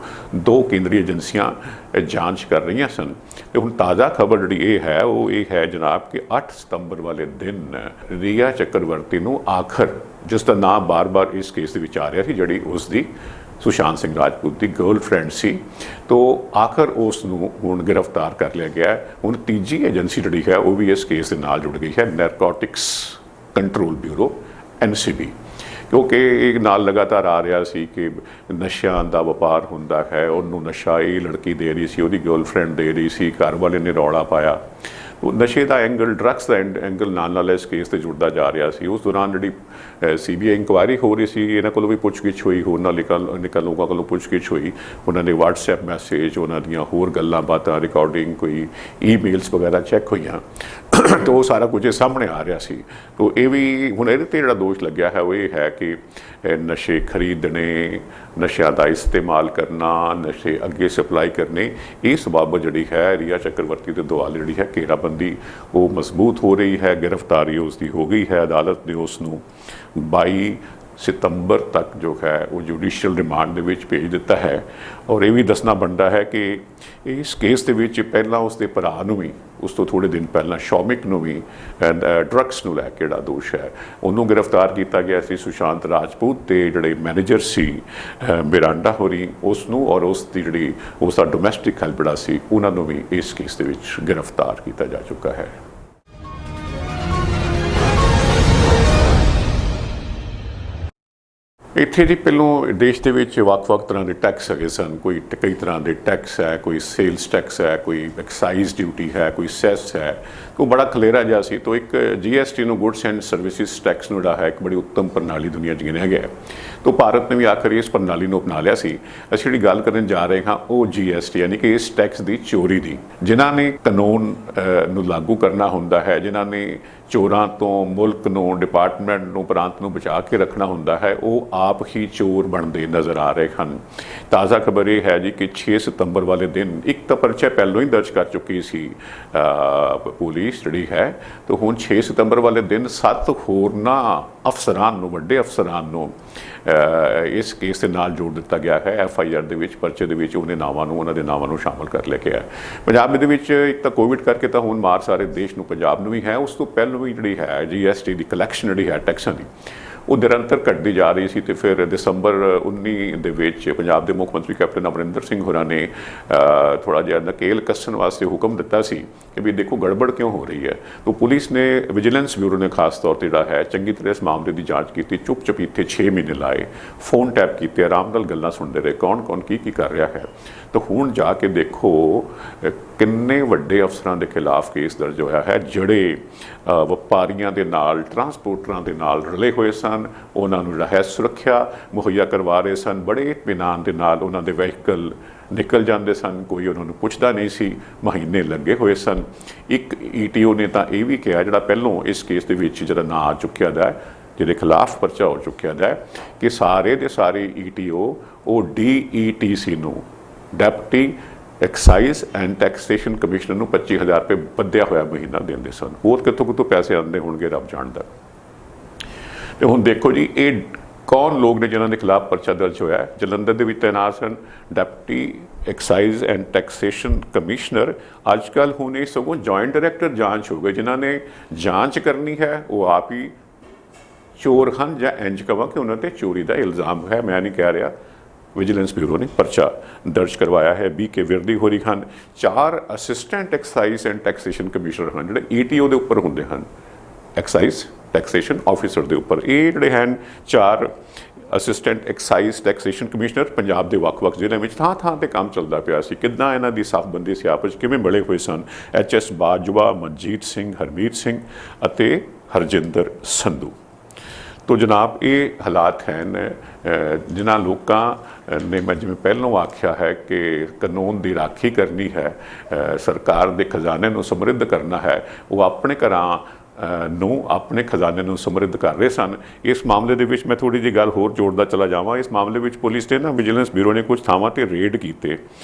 A: 2 ਕੇਂਦਰੀ ਏਜੰਸੀਆਂ ਜਾਂਚ ਕਰ ਰਹੀਆਂ ਸਨ। ਤੇ ਹੁਣ ਤਾਜ਼ਾ ਖਬਰ ਜਿਹੜੀ ਇਹ ਹੈ ਉਹ ਇਹ ਹੈ ਜਨਾਬ ਕਿ 8 ਸਤੰਬਰ ਵਾਲੇ ਦਿਨ ਰੀਆ ਚੱਕਰਵਰਤੀ ਨੂੰ ਆਖਰ, ਜਿਸ ਦਾ ਨਾਮ ਬਾਰ-ਬਾਰ ਇਸ ਕੇਸ ਦੇ ਵਿੱਚ ਆ ਰਿਹਾ ਸੀ, ਜਿਹੜੀ ਉਸ ਦੀ ਸੁਸ਼ਾਂਤ ਸਿੰਘ ਰਾਜਪੂਤ ਦੀ ਗਰਲਫ੍ਰੈਂਡ ਸੀ, ਤੋ ਆਖਰ ਉਸ ਨੂੰ ਹੁਣ ਗ੍ਰਿਫਤਾਰ ਕਰ ਲਿਆ ਗਿਆ। ਹੁਣ ਤੀਜੀ ਏਜੰਸੀ ਜਿਹੜੀ ਹੈ ਉਹ ਵੀ ਇਸ ਕੇਸ ਦੇ ਨਾਲ ਜੁੜ ਗਈ ਹੈ, ਨਾਰਕੋਟਿਕਸ ਕੰਟਰੋਲ ਬਿਊਰੋ NCB, ਕਿਉਂਕਿ ਇਹ ਨਾਲ ਲਗਾਤਾਰ ਆ ਰਿਹਾ ਸੀ ਕਿ ਨਸ਼ਿਆਂ ਦਾ ਵਪਾਰ ਹੁੰਦਾ ਹੈ। ਉਹਨੂੰ ਨਸ਼ਾ ਇਹ ਲੜਕੀ ਦੇ ਰਹੀ ਸੀ, ਉਹਦੀ ਗਰਲਫ੍ਰੈਂਡ ਦੇ ਰਹੀ ਸੀ, ਘਰ ਵਾਲੇ ਨੇ ਰੌਲਾ ਪਾਇਆ। ਉਹ ਨਸ਼ੇ ਦਾ ਐਂਗਲ, ਡਰੱਗਸ ਦਾ ਐਂਗਲ ਨਾਲ ਇਸ ਕੇਸ 'ਤੇ ਜੁੜਦਾ ਜਾ ਰਿਹਾ ਸੀ। ਉਸ ਦੌਰਾਨ ਜਿਹੜੀ CBI ਇਨਕੁਆਇਰੀ ਹੋ ਰਹੀ ਸੀ, ਇਹਨਾਂ ਕੋਲੋਂ ਵੀ ਪੁੱਛਗਿੱਛ ਹੋਈ, ਹੋਰਨਾਂ ਲੋਕਾਂ ਕੋਲੋਂ ਪੁੱਛਗਿੱਛ ਹੋਈ। ਉਹਨਾਂ ਦੇ WhatsApp ਮੈਸੇਜ, ਉਹਨਾਂ ਦੀਆਂ ਹੋਰ ਗੱਲਾਂ ਬਾਤਾਂ, ਰਿਕਾਰਡਿੰਗ, ਕੋਈ ਈਮੇਲਸ ਵਗੈਰਾ ਚੈੱਕ ਹੋਈਆਂ ਤਾਂ ਉਹ ਸਾਰਾ ਕੁਝ ਸਾਹਮਣੇ ਆ ਰਿਹਾ ਸੀ। ਤੋ ਇਹ ਵੀ ਹੁਣ ਇਹਦੇ 'ਤੇ ਜਿਹੜਾ ਦੋਸ਼ ਲੱਗਿਆ ਹੈ ਉਹ ਇਹ ਹੈ ਕਿ ਨਸ਼ੇ ਖਰੀਦਣੇ, ਨਸ਼ਿਆਂ ਦਾ ਇਸਤੇਮਾਲ ਕਰਨਾ, ਨਸ਼ੇ ਅੱਗੇ ਸਪਲਾਈ ਕਰਨੇ, ਇਸ ਬਾਬਤ ਜਿਹੜੀ ਹੈ ਰੀਆ ਚੱਕਰਵਰਤੀ ਦੇ ਦੁਆਲੇ ਜਿਹੜੀ ਹੈ ਘੇਰਾਬੰਦੀ ਉਹ ਮਜ਼ਬੂਤ ਹੋ ਰਹੀ ਹੈ। ਗ੍ਰਿਫਤਾਰੀ ਉਸ ਦੀ ਹੋ ਗਈ ਹੈ। ਅਦਾਲਤ ਨੇ ਉਸ ਨੂੰ 22 ਸਤੰਬਰ ਤੱਕ ਜੋ ਹੈ ਉਹ ਜੁਡੀਸ਼ੀਅਲ ਰਿਮਾਂਡ ਦੇ ਵਿੱਚ ਭੇਜ ਦਿੱਤਾ ਹੈ। ਔਰ ਇਹ ਵੀ ਦੱਸਣਾ ਬਣਦਾ ਹੈ ਕਿ ਇਸ ਕੇਸ ਦੇ ਵਿੱਚ ਪਹਿਲਾਂ ਉਸ ਦੇ ਭਰਾ ਨੂੰ ਵੀ, ਉਸ ਤੋਂ ਥੋੜ੍ਹੇ ਦਿਨ ਪਹਿਲਾਂ ਸ਼ੌਮਿਕ ਨੂੰ ਵੀ ਡਰੱਗਸ ਨੂੰ ਲੈ ਕੇ ਜਿਹੜਾ ਦੋਸ਼ ਹੈ ਉਹਨੂੰ ਗ੍ਰਿਫਤਾਰ ਕੀਤਾ ਗਿਆ ਸੀ। ਸੁਸ਼ਾਂਤ ਰਾਜਪੂਤ ਦੇ ਜਿਹੜੇ ਮੈਨੇਜਰ ਸੀ ਮਿਰਾਂਡਾ ਹੋਰੀ, ਉਸ ਨੂੰ ਔਰ ਉਸ ਦੀ ਜਿਹੜੀ ਉਸ ਦਾ ਡੋਮੈਸਟਿਕ ਹੈਲਪ ਜਿਹੜਾ ਸੀ ਉਹਨਾਂ ਨੂੰ ਵੀ ਇਸ ਕੇਸ ਦੇ ਵਿੱਚ ਗ੍ਰਿਫਤਾਰ ਕੀਤਾ ਜਾ ਚੁੱਕਾ ਹੈ। ਇੱਥੇ ਜੀ ਪਹਿਲੋਂ ਦੇਸ਼ ਦੇ ਵਿੱਚ ਵੱਖ-ਵੱਖ ਤਰ੍ਹਾਂ ਦੇ ਟੈਕਸ ਹੈਗੇ ਸਨ। ਕੋਈ ਕਈ ਤਰ੍ਹਾਂ ਦੇ ਟੈਕਸ ਹੈ, ਕੋਈ ਸੇਲਸ ਟੈਕਸ ਹੈ, ਕੋਈ ਐਕਸਾਈਜ਼ ਡਿਊਟੀ ਹੈ, ਕੋਈ ਸੈਸ ਹੈ। ਉਹ ਬੜਾ ਖਲੇਰਾ ਜਿਹਾ ਸੀ। ਤਾਂ ਇੱਕ GST ਨੂੰ ਗੁੱਡਸ ਐਂਡ ਸਰਵਿਸਿਜ਼ ਟੈਕਸ ਨੂੰ ਜਿਹੜਾ ਹੈ ਇੱਕ ਬੜੀ ਉੱਤਮ ਪ੍ਰਣਾਲੀ ਦੁਨੀਆ 'ਚ ਗਿਣਿਆ ਗਿਆ। ਤਾਂ ਭਾਰਤ ਨੇ ਵੀ ਆਖਰ ਇਸ ਪ੍ਰਣਾਲੀ ਨੂੰ ਅਪਣਾ ਲਿਆ ਸੀ। ਅਸੀਂ ਜਿਹੜੀ ਗੱਲ ਕਰਨ ਜਾ ਰਹੇ ਹਾਂ ਉਹ GST ਯਾਨੀ ਕਿ ਇਸ ਟੈਕਸ ਦੀ ਚੋਰੀ ਦੀ। ਜਿਨ੍ਹਾਂ ਨੇ ਕਾਨੂੰਨ ਨੂੰ ਲਾਗੂ ਕਰਨਾ ਹੁੰਦਾ ਹੈ, ਜਿਨ੍ਹਾਂ ਨੇ ਚੋਰਾਂ ਤੋਂ ਮੁਲਕ ਨੂੰ, ਡਿਪਾਰਟਮੈਂਟ ਨੂੰ, ਪ੍ਰਾਂਤ ਨੂੰ ਬਚਾ ਕੇ ਰੱਖਣਾ ਹੁੰਦਾ ਹੈ, ਉਹ ਆਪ ਹੀ ਚੋਰ ਬਣਦੇ ਨਜ਼ਰ ਆ ਰਹੇ ਹਨ। ਤਾਜ਼ਾ ਖਬਰ ਇਹ ਹੈ ਜੀ ਕਿ 6 ਸਤੰਬਰ ਵਾਲੇ ਦਿਨ ਇੱਕ ਤਾਂ ਪਰਚਾ ਪਹਿਲੋਂ ਹੀ ਦਰਜ ਕਰ ਚੁੱਕੀ ਸੀ ਪੁਲਿਸ ਜਿਹੜੀ ਹੈ। ਤਾਂ ਹੁਣ 6 ਸਤੰਬਰ ਵਾਲੇ ਦਿਨ 7 ਹੋਰਨਾਂ ਅਫਸਰਾਂ ਨੂੰ, ਵੱਡੇ ਅਫਸਰਾਂ ਨੂੰ ਇਸ ਕੇਸ ਦੇ ਨਾਲ ਜੋੜ ਦਿੱਤਾ ਗਿਆ ਹੈ। FIR ਦੇ ਵਿੱਚ, ਪਰਚੇ ਦੇ ਵਿੱਚ ਉਹਨਾਂ ਦੇ ਨਾਵਾਂ ਨੂੰ ਸ਼ਾਮਲ ਕਰ ਲਿਆ ਗਿਆ। ਪੰਜਾਬ ਦੇ ਵਿੱਚ ਇੱਕ ਤਾਂ ਕੋਵਿਡ ਕਰਕੇ ਤਾਂ ਹੁਣ ਮਾਰ ਸਾਰੇ ਦੇਸ਼ ਨੂੰ, ਪੰਜਾਬ ਨੂੰ ਵੀ ਹੈ। ਉਸ ਤੋਂ ਪਹਿਲਾਂ ਵੀ ਜਿਹੜੀ ਹੈ GST ਦੀ ਕਲੈਕਸ਼ਨ ਜਿਹੜੀ ਹੈ ਟੈਕਸਾਂ ਦੀ, ਉਹ ਨਿਰੰਤਰ ਘਟਦੀ ਜਾ ਰਹੀ ਸੀ। ਤੇ ਫਿਰ ਦਸੰਬਰ 19 ਦੇ ਵਿੱਚ ਪੰਜਾਬ ਦੇ ਮੁੱਖ ਮੰਤਰੀ ਕੈਪਟਨ ਅਮਰਿੰਦਰ ਸਿੰਘ ਹੋਰਾਂ ਨੇ ਥੋੜ੍ਹਾ ਜਿਹਾ ਨਕੇਲ ਕੱਸਣ ਵਾਸਤੇ ਹੁਕਮ ਦਿੱਤਾ ਸੀ ਕਿ ਵੀ ਦੇਖੋ ਗੜਬੜ ਕਿਉਂ ਹੋ ਰਹੀ ਹੈ। ਤਾਂ ਪੁਲਿਸ ਨੇ, ਵਿਜੀਲੈਂਸ ਬਿਊਰੋ ਨੇ ਖਾਸ ਤੌਰ 'ਤੇ ਜਿਹੜਾ ਹੈ ਚੰਗੀ ਤਰ੍ਹਾਂ ਇਸ ਮਾਮਲੇ ਦੀ ਜਾਂਚ ਕੀਤੀ। ਚੁੱਪ ਚਪੀਤੇ 6 ਮਹੀਨੇ ਲਾਏ, ਫੋਨ ਟੈਪ ਕੀਤੇ, ਆਰਾਮ ਨਾਲ ਗੱਲਾਂ ਸੁਣਦੇ ਰਹੇ, ਕੌਣ ਕੀ ਕਰ ਰਿਹਾ ਹੈ। ਤਾਂ ਹੁਣ ਜਾ ਕੇ ਦੇਖੋ ਕਿੰਨੇ ਵੱਡੇ ਅਫਸਰਾਂ ਦੇ ਖਿਲਾਫ ਕੇਸ ਦਰਜ ਹੋਇਆ ਹੈ ਜਿਹੜੇ ਵਪਾਰੀਆਂ ਦੇ ਨਾਲ, ਟਰਾਂਸਪੋਰਟਰਾਂ ਦੇ ਨਾਲ ਰਲੇ ਹੋਏ ਸਨ। ਉਹਨਾਂ ਨੂੰ ਜਿਹੜਾ ਹੈ ਸੁਰੱਖਿਆ ਮੁਹੱਈਆ ਕਰਵਾ ਰਹੇ ਸਨ। ਬੜੇ ਇਤਮੀਨਾਨ ਦੇ ਨਾਲ ਉਹਨਾਂ ਦੇ ਵਹੀਕਲ ਨਿਕਲ ਜਾਂਦੇ ਸਨ, ਕੋਈ ਉਹਨਾਂ ਨੂੰ ਪੁੱਛਦਾ ਨਹੀਂ ਸੀ। ਮਹੀਨੇ ਲੱਗੇ ਹੋਏ ਸਨ। ਇੱਕ ETO ਨੇ ਤਾਂ ਇਹ ਵੀ ਕਿਹਾ, ਜਿਹੜਾ ਪਹਿਲੋਂ ਇਸ ਕੇਸ ਦੇ ਵਿੱਚ ਜਿਹੜਾ ਨਾਂ ਆ ਚੁੱਕਿਆ ਦਾ, ਜਿਹਦੇ ਖਿਲਾਫ ਪਰਚਾ ਹੋ ਚੁੱਕਿਆ ਦਾ, ਕਿ ਸਾਰੇ ਦੇ ਸਾਰੇ ETO ਉਹ DETC ਨੂੰ, deputy excise and taxation commissioner ਨੂੰ 25,000 ਰੁਪਏ ਬੱਧਿਆ ਹੋਇਆ ਮਹੀਨਾ ਦਿੰਦੇ ਸਨ। ਹੋਰ ਕਿੱਥੋਂ ਪੈਸੇ ਆਉਂਦੇ ਹੋਣਗੇ ਰੱਬ ਜਾਣਦਾ। ਤੇ ਹੁਣ ਦੇਖੋ ਜੀ, ਇਹ ਕੌਣ ਲੋਕ ਨੇ ਜਿਨ੍ਹਾਂ ਦੇ ਖਿਲਾਫ ਪਰਚਾ ਦਰਜ ਹੋਇਆ ਹੈ। ਜਲੰਧਰ ਦੇ ਵਿੱਚ ਤੈਨਾਤ ਸਨ deputy excise and taxation commissioner. ਅੱਜ ਕੱਲ੍ਹ ਹੁਣ ਇਹ ਸਗੋਂ ਜੁਆਇੰਟ ਡਾਇਰੈਕਟਰ ਜਾਂਚ ਹੋ ਗਏ। ਜਿਨ੍ਹਾਂ ਨੇ ਜਾਂਚ ਕਰਨੀ ਹੈ ਉਹ ਆਪ ਹੀ ਚੋਰ ਹਨ, ਜਾਂ ਇੰਜ ਕਹਾਂ ਕਿ ਉਹਨਾਂ 'ਤੇ ਚੋਰੀ ਦਾ ਇਲਜ਼ਾਮ ਹੈ। ਮੈਂ ਨਹੀਂ ਕਹਿ ਰਿਹਾ। ਵਿਜੀਲੈਂਸ ਬਿਊਰੋ ਨੇ ਪਰਚਾ ਦਰਜ ਕਰਵਾਇਆ ਹੈ। BK ਵਿਰਦੀ ਹੋਰੀ ਹਨ। 4 assistant excise and taxation commissioner ਹਨ ਜਿਹੜੇ ETO ਦੇ ਉੱਪਰ ਹੁੰਦੇ ਹਨ, ਐਕਸਾਈਜ਼ ਟੈਕਸੇਸ਼ਨ ਆਫਿਸਰ ਦੇ ਉੱਪਰ। ਇਹ ਜਿਹੜੇ ਹਨ 4 assistant excise taxation commissioner Punjab ਦੇ ਵੱਖ-ਵੱਖ ਜ਼ਿਲ੍ਹਿਆਂ ਵਿੱਚ ਥਾਂ ਤੇ ਕੰਮ ਚੱਲਦਾ ਪਿਆ ਸੀ। ਕਿੱਦਾਂ ਇਹਨਾਂ ਦੀ ਸਾਫਬੰਦੀ ਸੀ, ਆਪਸ 'ਚ ਕਿਵੇਂ ਮਿਲੇ ਹੋਏ ਸਨ। HS ਬਾਜਵਾ, ਮਨਜੀਤ ਸਿੰਘ, ਹਰਮੀਤ ਸਿੰਘ ਅਤੇ ਹਰਜਿੰਦਰ ਸੰਧੂ। ਤੋ ਜਨਾਬ, ਇਹ ਹਾਲਾਤ ਹਨ ਜਿਨ੍ਹਾਂ ਲੋਕਾਂ ਨੇ, ਮੈਂ ਜਿਵੇਂ ਪਹਿਲਾਂ ਆਖਿਆ ਹੈ ਕਿ ਕਾਨੂੰਨ ਦੀ ਰਾਖੀ ਕਰਨੀ ਹੈ, ਸਰਕਾਰ ਦੇ ਖਜ਼ਾਨੇ ਨੂੰ ਸਮਰਿੱਧ ਕਰਨਾ ਹੈ, ਉਹ ਆਪਣੇ ਘਰਾਂ ਨੂੰ, ਆਪਣੇ ਖਜ਼ਾਨੇ ਨੂੰ ਸਮਰਿੱਧ ਕਰ ਰਹੇ ਸਨ। ਇਸ ਮਾਮਲੇ ਦੇ ਵਿੱਚ ਮੈਂ ਥੋੜ੍ਹੀ ਜਿਹੀ ਗੱਲ ਹੋਰ ਜੋੜਦਾ ਚਲਾ ਜਾਵਾਂ। ਇਸ ਮਾਮਲੇ ਵਿੱਚ ਪੁਲਿਸ ਨੇ ਵਿਜੀਲੈਂਸ ਬਿਊਰੋ ਨੇ ਕੁਝ ਥਾਵਾਂ 'ਤੇ ਰੇਡ ਕੀਤੇ।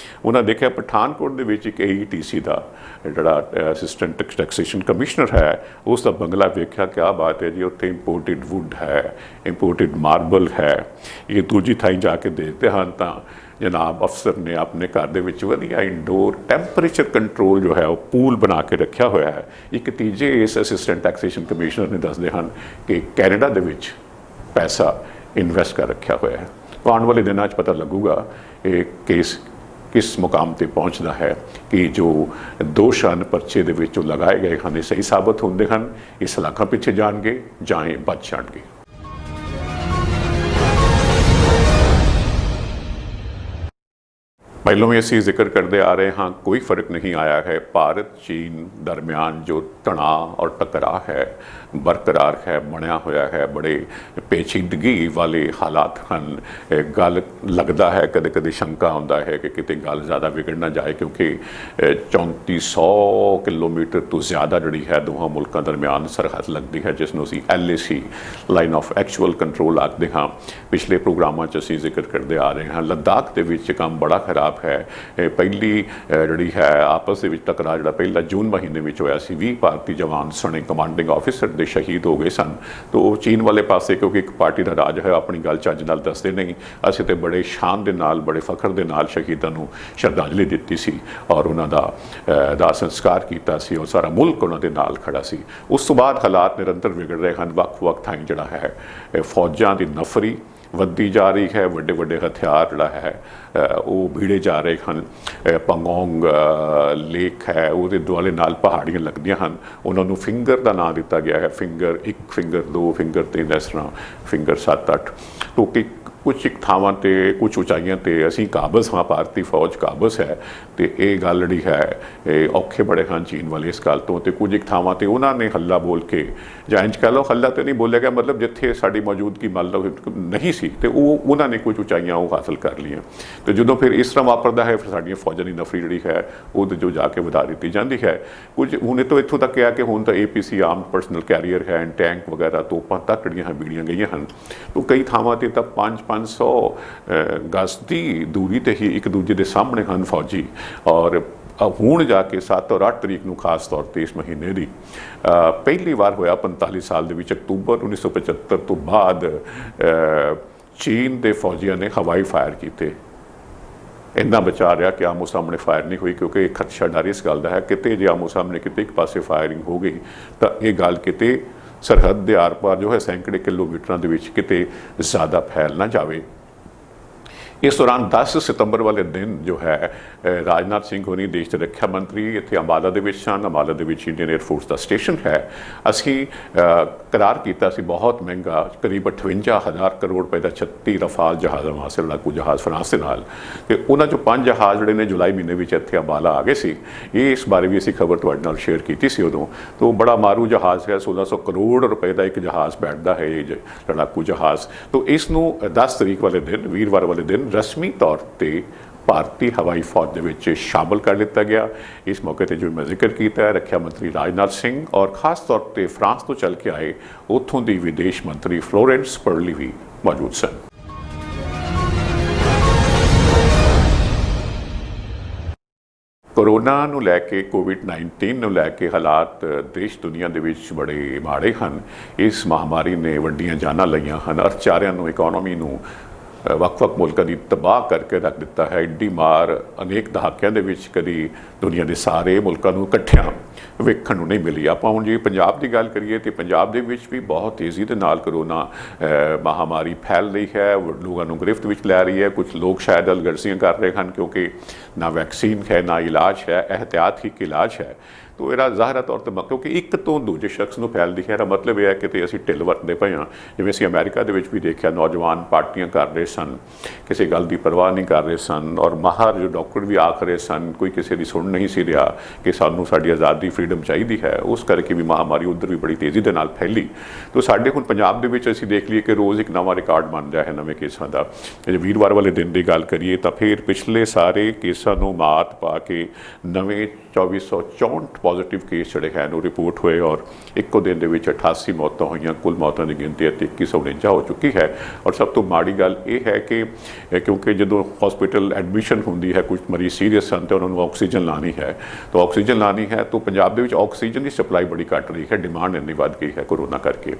A: ਉਹਨਾਂ ਦੇਖਿਆ ਪਠਾਨਕੋਟ ਦੇ ਵਿੱਚ ਇੱਕ AETC ਦਾ ਜਿਹੜਾ ਅਸਿਸਟੈਂਟ ਟੈਕਸੇਸ਼ਨ ਕਮਿਸ਼ਨਰ ਹੈ, ਉਸ ਦਾ ਬੰਗਲਾ ਵੇਖਿਆ। ਕਿਆ ਬਾਤ ਹੈ ਜੀ, ਉੱਥੇ ਇੰਪੋਰਟਿਡ ਵੁੱਡ ਹੈ, ਇੰਪੋਰਟਿਡ ਮਾਰਬਲ ਹੈ। ਇਹ ਦੂਜੀ ਥਾਈਂ ਜਾ ਕੇ ਦੇਖਦੇ ਹਨ ਤਾਂ ਜਨਾਬ ਅਫਸਰ ਨੇ ਆਪਣੇ ਘਰ ਦੇ ਵਿੱਚ ਵਧੀਆ ਇੰਡੋਰ ਟੈਂਪਰੇਚਰ ਕੰਟਰੋਲ ਜੋ ਹੈ ਉਹ ਪੂਲ ਬਣਾ ਕੇ ਰੱਖਿਆ ਹੋਇਆ ਹੈ। ਇੱਕ ਤੀਜੇ ਇਸ ਅਸਿਸਟੈਂਟ ਟੈਕਸੇਸ਼ਨ ਕਮਿਸ਼ਨਰ ਨੇ ਦੱਸਦੇ ਹਨ ਕਿ ਕੈਨੇਡਾ ਦੇ ਵਿੱਚ ਪੈਸਾ ਇਨਵੈਸਟ ਕਰ ਰੱਖਿਆ ਹੋਇਆ ਹੈ। ਆਉਣ ਵਾਲੇ ਦਿਨਾਂ 'ਚ ਪਤਾ ਲੱਗੂਗਾ ਇਹ ਕੇਸ ਕਿਸ ਮੁਕਾਮ ਤੇ ਪਹੁੰਚਦਾ ਹੈ ਕਿ ਜੋ ਦੋਸ਼ ਹਨ ਪਰਚੇ ਦੇ ਵਿੱਚ ਲਗਾਏ ਗਏ ਹਨ ਇਹ ਸਹੀ ਸਾਬਤ ਹੁੰਦੇ ਹਨ, ਇਹ ਸਲਾਖਾਂ ਪਿੱਛੇ ਜਾਣਗੇ ਜਾਂ ਇਹ ਬਚ ਜਾਣਗੇ। ਪਹਿਲੋਂ ਵੀ ਅਸੀਂ ਜ਼ਿਕਰ ਕਰਦੇ ਆ ਰਹੇ ਹਾਂ, ਕੋਈ ਫਰਕ ਨਹੀਂ ਆਇਆ ਹੈ। ਭਾਰਤ ਚੀਨ ਦਰਮਿਆਨ ਜੋ ਤਣਾਅ ਔਰ ਟਕਰਾਅ ਹੈ ਬਰਕਰਾਰ ਹੈ, ਬਣਿਆ ਹੋਇਆ ਹੈ। ਬੜੇ ਪੇਚੀਦਗੀ ਵਾਲੇ ਹਾਲਾਤ ਹਨ। ਗੱਲ ਲੱਗਦਾ ਹੈ, ਕਦੇ ਕਦੇ ਸ਼ੰਕਾ ਹੁੰਦਾ ਹੈ ਕਿ ਕਿਤੇ ਗੱਲ ਜ਼ਿਆਦਾ ਵਿਗੜ ਨਾ ਜਾਏ, ਕਿਉਂਕਿ 3400 ਕਿਲੋਮੀਟਰ ਤੋਂ ਜ਼ਿਆਦਾ ਜਿਹੜੀ ਹੈ ਦੋਹਾਂ ਮੁਲਕਾਂ ਦਰਮਿਆਨ ਸਰਹੱਦ ਲੱਗਦੀ ਹੈ, ਜਿਸ ਨੂੰ ਅਸੀਂ LAC line of actual control ਆਖਦੇ ਹਾਂ। ਪਿਛਲੇ ਪ੍ਰੋਗਰਾਮਾਂ 'ਚ ਅਸੀਂ ਜ਼ਿਕਰ ਕਰਦੇ ਆ ਰਹੇ ਹਾਂ। ਲੱਦਾਖ ਦੇ ਵਿੱਚ ਕੰਮ ਬੜਾ ਖਰਾਬ ਹੈ। ਪਹਿਲੀ ਜਿਹੜੀ ਹੈ ਆਪਸ ਦੇ ਵਿੱਚ ਟਕਰਾਅ ਜਿਹੜਾ ਪਹਿਲਾ ਜੂਨ ਮਹੀਨੇ ਵਿੱਚ ਹੋਇਆ ਸੀ, 20 ਭਾਰਤੀ ਜਵਾਨ ਸਣੇ ਕਮਾਂਡਿੰਗ ਆਫਿਸਰ ਦੇ ਸ਼ਹੀਦ ਹੋ ਗਏ ਸਨ। ਤਾਂ ਉਹ ਚੀਨ ਵਾਲੇ ਪਾਸੇ, ਕਿਉਂਕਿ ਇੱਕ ਪਾਰਟੀ ਦਾ ਰਾਜ ਹੈ, ਆਪਣੀ ਗੱਲ ਚੱਜ ਨਾਲ ਦੱਸਦੇ ਨਹੀਂ। ਅਸੀਂ ਤਾਂ ਬੜੇ ਸ਼ਾਨ ਦੇ ਨਾਲ, ਬੜੇ ਫਖਰ ਦੇ ਨਾਲ ਸ਼ਹੀਦਾਂ ਨੂੰ ਸ਼ਰਧਾਂਜਲੀ ਦਿੱਤੀ ਸੀ ਔਰ ਉਹਨਾਂ ਦਾ ਸੰਸਕਾਰ ਕੀਤਾ ਸੀ, ਔਰ ਸਾਰਾ ਮੁਲਕ ਉਹਨਾਂ ਦੇ ਨਾਲ ਖੜਾ ਸੀ। ਉਸ ਤੋਂ ਬਾਅਦ ਹਾਲਾਤ ਨਿਰੰਤਰ ਵਿਗੜ ਰਹੇ ਹਨ। ਵੱਖ-ਵੱਖ ਥਾਈਂ ਜਿਹੜਾ ਹੈ ਫੌਜਾਂ ਦੀ ਨਫਰੀ ਵੱਧਦੀ ਜਾ ਰਹੀ ਹੈ। ਵੱਡੇ ਵੱਡੇ ਹਥਿਆਰ ਜਿਹੜਾ ਹੈ ਉਹ ਭੀੜੇ ਜਾ ਰਹੇ ਹਨ। ਪੰਗੋਂਗ ਲੇਕ ਹੈ, ਉਹਦੇ ਦੁਆਲੇ ਨਾਲ ਪਹਾੜੀਆਂ ਲੱਗਦੀਆਂ ਹਨ, ਉਹਨਾਂ ਨੂੰ ਫਿੰਗਰ ਦਾ ਨਾਂ ਦਿੱਤਾ ਗਿਆ ਹੈ। ਫਿੰਗਰ 1, ਫਿੰਗਰ 2, ਫਿੰਗਰ 3, ਇਸ ਤਰ੍ਹਾਂ ਫਿੰਗਰ 7-8। तो कि कुछ एक ਥਾਵਾਂ ਤੇ ਕੁਝ ਉਚਾਈਆਂ ਤੇ ਅਸੀਂ ਕਾਬਜ਼ ਹਾਂ, ਭਾਰਤੀ ਫੌਜ ਕਾਬਜ਼ ਹੈ। ਤੇ ਇਹ ਗੱਲ ਜਿਹੜੀ ਹੈ ਇਹ ਔਖੇ ਬੜੇ ਹਨ ਚੀਨ ਵਾਲੇ ਇਸ ਗੱਲ ਤੋਂ। ਤੇ ਕੁਝ ਇੱਕ ਥਾਵਾਂ ਤੇ ਉਹਨਾਂ ਨੇ ਹੱਲਾ ਬੋਲ ਕੇ, ਜਾਂ ਇੰਝ ਕਹਿ ਲਓ ਹੱਲਾ ਤੇ ਨਹੀਂ ਬੋਲਿਆ ਗਿਆ, ਮਤਲਬ ਜਿੱਥੇ ਸਾਡੀ ਮੌਜੂਦਗੀ ਮੰਨ ਲਓ ਨਹੀਂ ਸੀ ਤੇ ਉਹਨਾਂ ਨੇ ਕੁਝ ਉਚਾਈਆਂ ਉਹ ਹਾਸਲ ਕਰ ਲਈਆਂ। ਤੇ ਜਦੋਂ ਫਿਰ ਇਸ ਤਰ੍ਹਾਂ ਵਾਪਰਦਾ ਹੈ ਫਿਰ ਸਾਡੀਆਂ ਫੌਜਾਂ ਦੀ ਨਫਰੀ ਜਿਹੜੀ ਹੈ ਉਹ ਜੋ ਜਾ ਕੇ ਵਧਾ ਦਿੱਤੀ ਜਾਂਦੀ ਹੈ। ਕੁਝ ਹੁਣ ਤੋਂ ਇੱਥੋਂ ਤੱਕ ਕਿਹਾ ਕਿ ਹੁਣ ਤਾਂ APC ਆਰਮਡ ਪਰਸਨਲ ਕੈਰੀਅਰ ਹੈ, ਟੈਂਕ ਵਗੈਰਾ ਤੋਪਾਂ ਤੱਕ ਜਿਹੜੀਆਂ ਬੀੜੀਆਂ ਗਈਆਂ ਹਨ। तो कई ਥਾਵਾਂ ਤੇ ਤਾਂ 500 ਗਜ਼ ਦੀ ਦੂਰੀ ਤੇ ਹੀ ਇੱਕ ਦੂਜੇ ਦੇ ਸਾਹਮਣੇ ਹਨ ਫੌਜੀ। ਔਰ ਹੁਣ ਜਾ ਕੇ 7 ਔਰ 8 ਤਰੀਕ ਨੂੰ ਖਾਸ ਤੌਰ ਤੇ ਇਸ ਮਹੀਨੇ ਦੀ ਪਹਿਲੀ ਵਾਰ ਹੋਇਆ 45 ਸਾਲ ਦੇ ਵਿੱਚ, ਅਕਤੂਬਰ 1975 ਤੋਂ ਬਾਅਦ ਚੀਨ ਦੇ ਫੌਜੀਆਂ ਨੇ ਹਵਾਈ ਫਾਇਰ ਕੀਤੇ। ਇੰਨਾ ਬਚਾ ਰਿਹਾ ਕਿ ਆਮੋ ਸਾਹਮਣੇ ਫਾਇਰ ਨਹੀਂ ਹੋਈ, ਕਿਉਂਕਿ ਇਹ ਖਦਸ਼ਾ ਡਰ ਇਸ ਗੱਲ ਦਾ ਹੈ ਕਿਤੇ ਜੇ ਆਮੋ ਸਾਹਮਣੇ ਕਿਤੇ ਇੱਕ ਪਾਸੇ ਫਾਇਰਿੰਗ ਹੋ ਗਈ ਤਾਂ ਇਹ ਗੱਲ ਕਿਤੇ ਸਰਹੱਦ ਦੇ ਆਰ ਪਾਰ ਜੋ ਹੈ ਸੈਂਕੜੇ ਕਿਲੋਮੀਟਰਾਂ ਦੇ ਵਿੱਚ ਕਿਤੇ ਜ਼ਿਆਦਾ ਫੈਲ ਨਾ ਜਾਵੇ। ਇਸ ਦੌਰਾਨ 10 ਸਤੰਬਰ ਵਾਲੇ ਦਿਨ ਜੋ ਹੈ ਰਾਜਨਾਥ ਸਿੰਘ ਹੋਣੀ ਦੇਸ਼ ਦੇ ਰੱਖਿਆ ਮੰਤਰੀ ਇੱਥੇ ਅੰਬਾਲਾ ਦੇ ਵਿੱਚ ਸਨ। ਅੰਬਾਲਾ ਦੇ ਵਿੱਚ ਇੰਡੀਅਨ 에ਅਰਫੋਰਸ ਦਾ ਸਟੇਸ਼ਨ ਹੈ। ਅਸੀਂ ਕਰਾਰ ਕੀਤਾ ਸੀ ਬਹੁਤ ਮਹਿੰਗਾ, ਕਰੀਬ 58,000 ਕਰੋੜ ਰੁਪਏ ਦਾ 36 ਰਫਾਲ ਜਹਾਜ਼ਾਂ ਵਾਸਤੇ ਲੜਾਕੂ ਜਹਾਜ਼ ਫਰਾਂਸ ਦੇ ਨਾਲ। ਤੇ ਉਹਨਾਂ 'ਚੋਂ 5 ਜਹਾਜ਼ ਜਿਹੜੇ ਨੇ ਜੁਲਾਈ ਮਹੀਨੇ ਵਿੱਚ ਇੱਥੇ ਅੰਬਾਲਾ ਆ ਗਏ ਸੀ। ਇਸ ਬਾਰੇ ਵੀ ਅਸੀਂ ਖਬਰ ਤੁਹਾਡੇ ਨਾਲ ਸ਼ੇਅਰ ਕੀਤੀ ਸੀ ਉਦੋਂ। ਤੋਂ ਬੜਾ ਮਾਰੂ ਜਹਾਜ਼ ਹੈ, 1600 ਕਰੋੜ ਰੁਪਏ ਦਾ ਇੱਕ ਜਹਾਜ਼ ਬੈਠਦਾ ਹੈ ਇਹ ਲੜਾਕੂ ਜਹਾਜ਼। ਤੋਂ ਇਸ ਨੂੰ 10 ਤਰੀਕ ਵਾਲੇ ਦਿਨ, ਵੀਰਵਾਰ ਵਾਲੇ ਦਿਨ ਰਸਮੀ ਤੌਰ ਤੇ ਭਾਰਤੀ ਹਵਾਈ ਫੌਜ ਦੇ ਵਿੱਚ ਸ਼ਾਮਲ ਕਰ ਲਿੱਤਾ ਗਿਆ। ਇਸ ਮੌਕੇ ਤੇ ਜੋ ਮੈਂ ਜ਼ਿਕਰ ਕੀਤਾ ਹੈ ਰੱਖਿਆ ਮੰਤਰੀ ਰਾਜਨਾਥ ਸਿੰਘ ਔਰ ਖਾਸ ਤੌਰ ਤੇ ਫਰਾਂਸ ਤੋਂ ਚੱਲ ਕੇ ਆਏ ਉੱਥੋਂ ਦੀ ਵਿਦੇਸ਼ ਮੰਤਰੀ ਫਲੋਰੈਂਸ ਪਰਲੀ ਵੀ ਮੌਜੂਦ ਸਨ। ਕੋਰੋਨਾ ਨੂੰ ਲੈ ਕੇ, ਕੋਵਿਡ-19 ਨੂੰ ਲੈ ਕੇ ਹਾਲਾਤ ਦੇਸ਼ ਦੁਨੀਆ ਦੇ ਵਿੱਚ ਬੜੇ ਮਾੜੇ ਹਨ। ਇਸ ਮਹਾਮਾਰੀ ਨੇ ਵੱਡੀਆਂ ਜਾਨਾਂ ਲਈਆਂ ਹਨ, ਅਰਥਚਾਰਿਆਂ ਨੂੰ, ਇਕਨੋਮੀ ਨੂੰ ਵੱਖ-ਵੱਖ ਮੁਲਕਾਂ ਦੀ ਤਬਾਹ ਕਰਕੇ ਰੱਖ ਦਿੱਤਾ ਹੈ। ਐਡੀ ਮਾਰ ਅਨੇਕ ਦਹਾਕਿਆਂ ਦੇ ਵਿੱਚ ਕਦੀ ਦੁਨੀਆ ਦੇ ਸਾਰੇ ਮੁਲਕਾਂ ਨੂੰ ਇਕੱਠਿਆਂ ਵੇਖਣ ਨੂੰ ਨਹੀਂ ਮਿਲੀ। ਆਪਾਂ ਹੁਣ ਜੇ ਪੰਜਾਬ ਦੀ ਗੱਲ ਕਰੀਏ ਤੇ ਪੰਜਾਬ ਦੇ ਵਿੱਚ ਵੀ ਬਹੁਤ ਤੇਜ਼ੀ ਦੇ ਨਾਲ ਕਰੋਨਾ ਮਹਾਮਾਰੀ ਫੈਲ ਰਹੀ ਹੈ, ਲੋਕਾਂ ਨੂੰ ਗ੍ਰਿਫਤ ਵਿੱਚ ਲੈ ਰਹੀ ਹੈ। ਕੁਝ ਲੋਕ ਸ਼ਾਇਦ ਅਲਗਰਜ਼ੀਆਂ ਕਰ ਰਹੇ ਹਨ ਕਿਉਂਕਿ ਨਾ ਵੈਕਸੀਨ ਹੈ ਨਾ ਇਲਾਜ ਹੈ, ਇਹਤਿਆਤ ਹੀ ਇੱਕ ਇਲਾਜ ਹੈ। ਤੋ ਇਹਦਾ ਜ਼ਾਹਰਾ ਤੌਰ ਤੇ ਕਿਉਂਕਿ ਇੱਕ ਤੋਂ ਦੂਜੇ ਸ਼ਖਸ ਨੂੰ ਫੈਲਦੀ ਹੈ, ਇਹਦਾ ਮਤਲਬ ਇਹ ਹੈ ਕਿ ਅਸੀਂ ਢਿੱਲ ਵਰਤਦੇ ਪਏ ਹਾਂ। ਜਿਵੇਂ ਅਸੀਂ ਅਮਰੀਕਾ ਦੇ ਵਿੱਚ ਵੀ ਦੇਖਿਆ, ਨੌਜਵਾਨ ਪਾਰਟੀਆਂ ਕਰ ਰਹੇ ਸਨ, ਕਿਸੇ ਗੱਲ ਦੀ ਪਰਵਾਹ ਨਹੀਂ ਕਰ ਰਹੇ ਸਨ, ਔਰ ਮਾਹਰ ਜੋ ਡਾਕਟਰ ਵੀ ਆਖ ਰਹੇ ਸਨ, ਕੋਈ ਕਿਸੇ ਦੀ ਸੁਣ ਨਹੀਂ ਸੀ ਰਿਹਾ ਕਿ ਸਾਨੂੰ ਸਾਡੀ ਆਜ਼ਾਦੀ, ਫਰੀਡਮ ਚਾਹੀਦੀ ਹੈ। ਉਸ ਕਰਕੇ ਵੀ ਮਹਾਮਾਰੀ ਉੱਧਰ ਵੀ ਬੜੀ ਤੇਜ਼ੀ ਦੇ ਨਾਲ ਫੈਲੀ। ਤੋ ਸਾਡੇ ਹੁਣ ਪੰਜਾਬ ਦੇ ਵਿੱਚ ਅਸੀਂ ਦੇਖ ਲਈਏ ਕਿ ਰੋਜ਼ ਇੱਕ ਨਵਾਂ ਰਿਕਾਰਡ ਬਣ ਰਿਹਾ ਹੈ ਨਵੇਂ ਕੇਸਾਂ ਦਾ। ਜੇ ਵੀਰਵਾਰ ਵਾਲੇ ਦਿਨ ਦੀ ਗੱਲ ਕਰੀਏ ਤਾਂ ਫਿਰ ਪਿਛਲੇ ਸਾਰੇ ਕੇਸਾਂ ਨੂੰ ਮਾਤ ਪਾ ਕੇ ਨਵੇਂ 2464 ਪੋਜ਼ੀਟਿਵ ਕੇਸ ਜਿਹੜੇ ਹਨ ਉਹ ਰਿਪੋਰਟ ਹੋਏ ਔਰ ਇੱਕੋ ਦਿਨ ਦੇ ਵਿੱਚ 88 ਮੌਤਾਂ ਹੋਈਆਂ। ਕੁੱਲ ਮੌਤਾਂ ਦੀ ਗਿਣਤੀ 2149 ਹੋ ਚੁੱਕੀ ਹੈ। ਔਰ ਸਭ ਤੋਂ ਮਾੜੀ ਗੱਲ ਇਹ ਹੈ ਕਿ ਕਿਉਂਕਿ ਜਦੋਂ ਹਸਪੀਟਲ ਐਡਮਿਸ਼ਨ ਹੁੰਦੀ ਹੈ, ਕੁਝ ਮਰੀਜ਼ ਸੀਰੀਅਸ ਹਨ ਤੇ ਉਹਨਾਂ ਨੂੰ ਆਕਸੀਜਨ ਲਾਣੀ ਹੈ, ਤਾਂ ਆਕਸੀਜਨ ਲਾਣੀ ਹੈ ਤਾਂ ਪੰਜਾਬ ਦੇ ਵਿੱਚ ਆਕਸੀਜਨ ਦੀ ਸਪਲਾਈ ਬੜੀ ਘੱਟ ਰਹੀ ਹੈ, ਡਿਮਾਂਡ ਇੰਨੀ ਵੱਧ ਗਈ ਹੈ ਕੋਰੋਨਾ ਕਰਕੇ।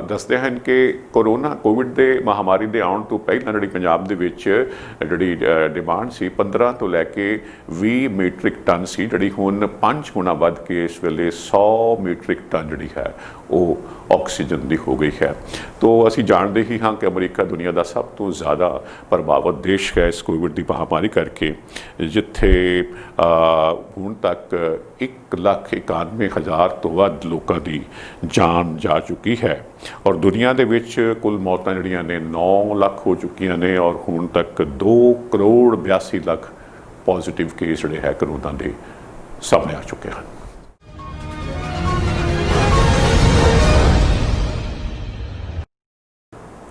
A: ਦੱਸਦੇ ਹਨ ਕਿ ਕੋਵਿਡ ਦੇ ਮਹਾਮਾਰੀ ਦੇ ਆਉਣ ਤੋਂ ਪਹਿਲਾਂ ਜਿਹੜੀ ਪੰਜਾਬ ਦੇ ਵਿੱਚ ਜਿਹੜੀ ਡਿਮਾਂਡ ਸੀ 15 ਤੋਂ ਲੈ ਕੇ 20 ਮੀਟ੍ਰਿਕ ਟਨ ਸੀ, ਜਿਹੜੀ ਹੁਣ 5 ਗੁਣਾ ਵੱਧ ਕੇ ਇਸ ਵੇਲੇ 100 ਮੀਟ੍ਰਿਕ ਟਨ ਜਿਹੜੀ ਹੈ ਉਹ ਆਕਸੀਜਨ ਦੀ ਹੋ ਗਈ ਹੈ। ਤੋ ਅਸੀਂ ਜਾਣਦੇ ਹੀ ਹਾਂ ਕਿ ਅਮਰੀਕਾ ਦੁਨੀਆ ਦਾ ਸਭ ਤੋਂ ਜ਼ਿਆਦਾ ਪ੍ਰਭਾਵਿਤ ਦੇਸ਼ ਹੈ ਇਸ ਕੋਵਿਡ ਦੀ ਮਹਾਮਾਰੀ ਕਰਕੇ, ਜਿੱਥੇ ਹੁਣ ਤੱਕ 1,91,000 ਤੋਂ ਵੱਧ ਲੋਕਾਂ ਦੀ ਜਾਨ ਜਾ ਚੁੱਕੀ ਹੈ। ਔਰ ਦੁਨੀਆ ਦੇ ਵਿੱਚ ਕੁੱਲ ਮੌਤਾਂ ਜਿਹੜੀਆਂ ਨੇ 9 ਲੱਖ ਹੋ ਚੁੱਕੀਆਂ ਨੇ ਔਰ ਹੁਣ ਤੱਕ 2,82,00,000 ਪੋਜ਼ੀਟਿਵ ਕੇਸ ਜਿਹੜੇ ਹੈ ਕਰੋਨਾ ਦੇ ਸਾਹਮਣੇ ਆ ਚੁੱਕੇ ਹਨ।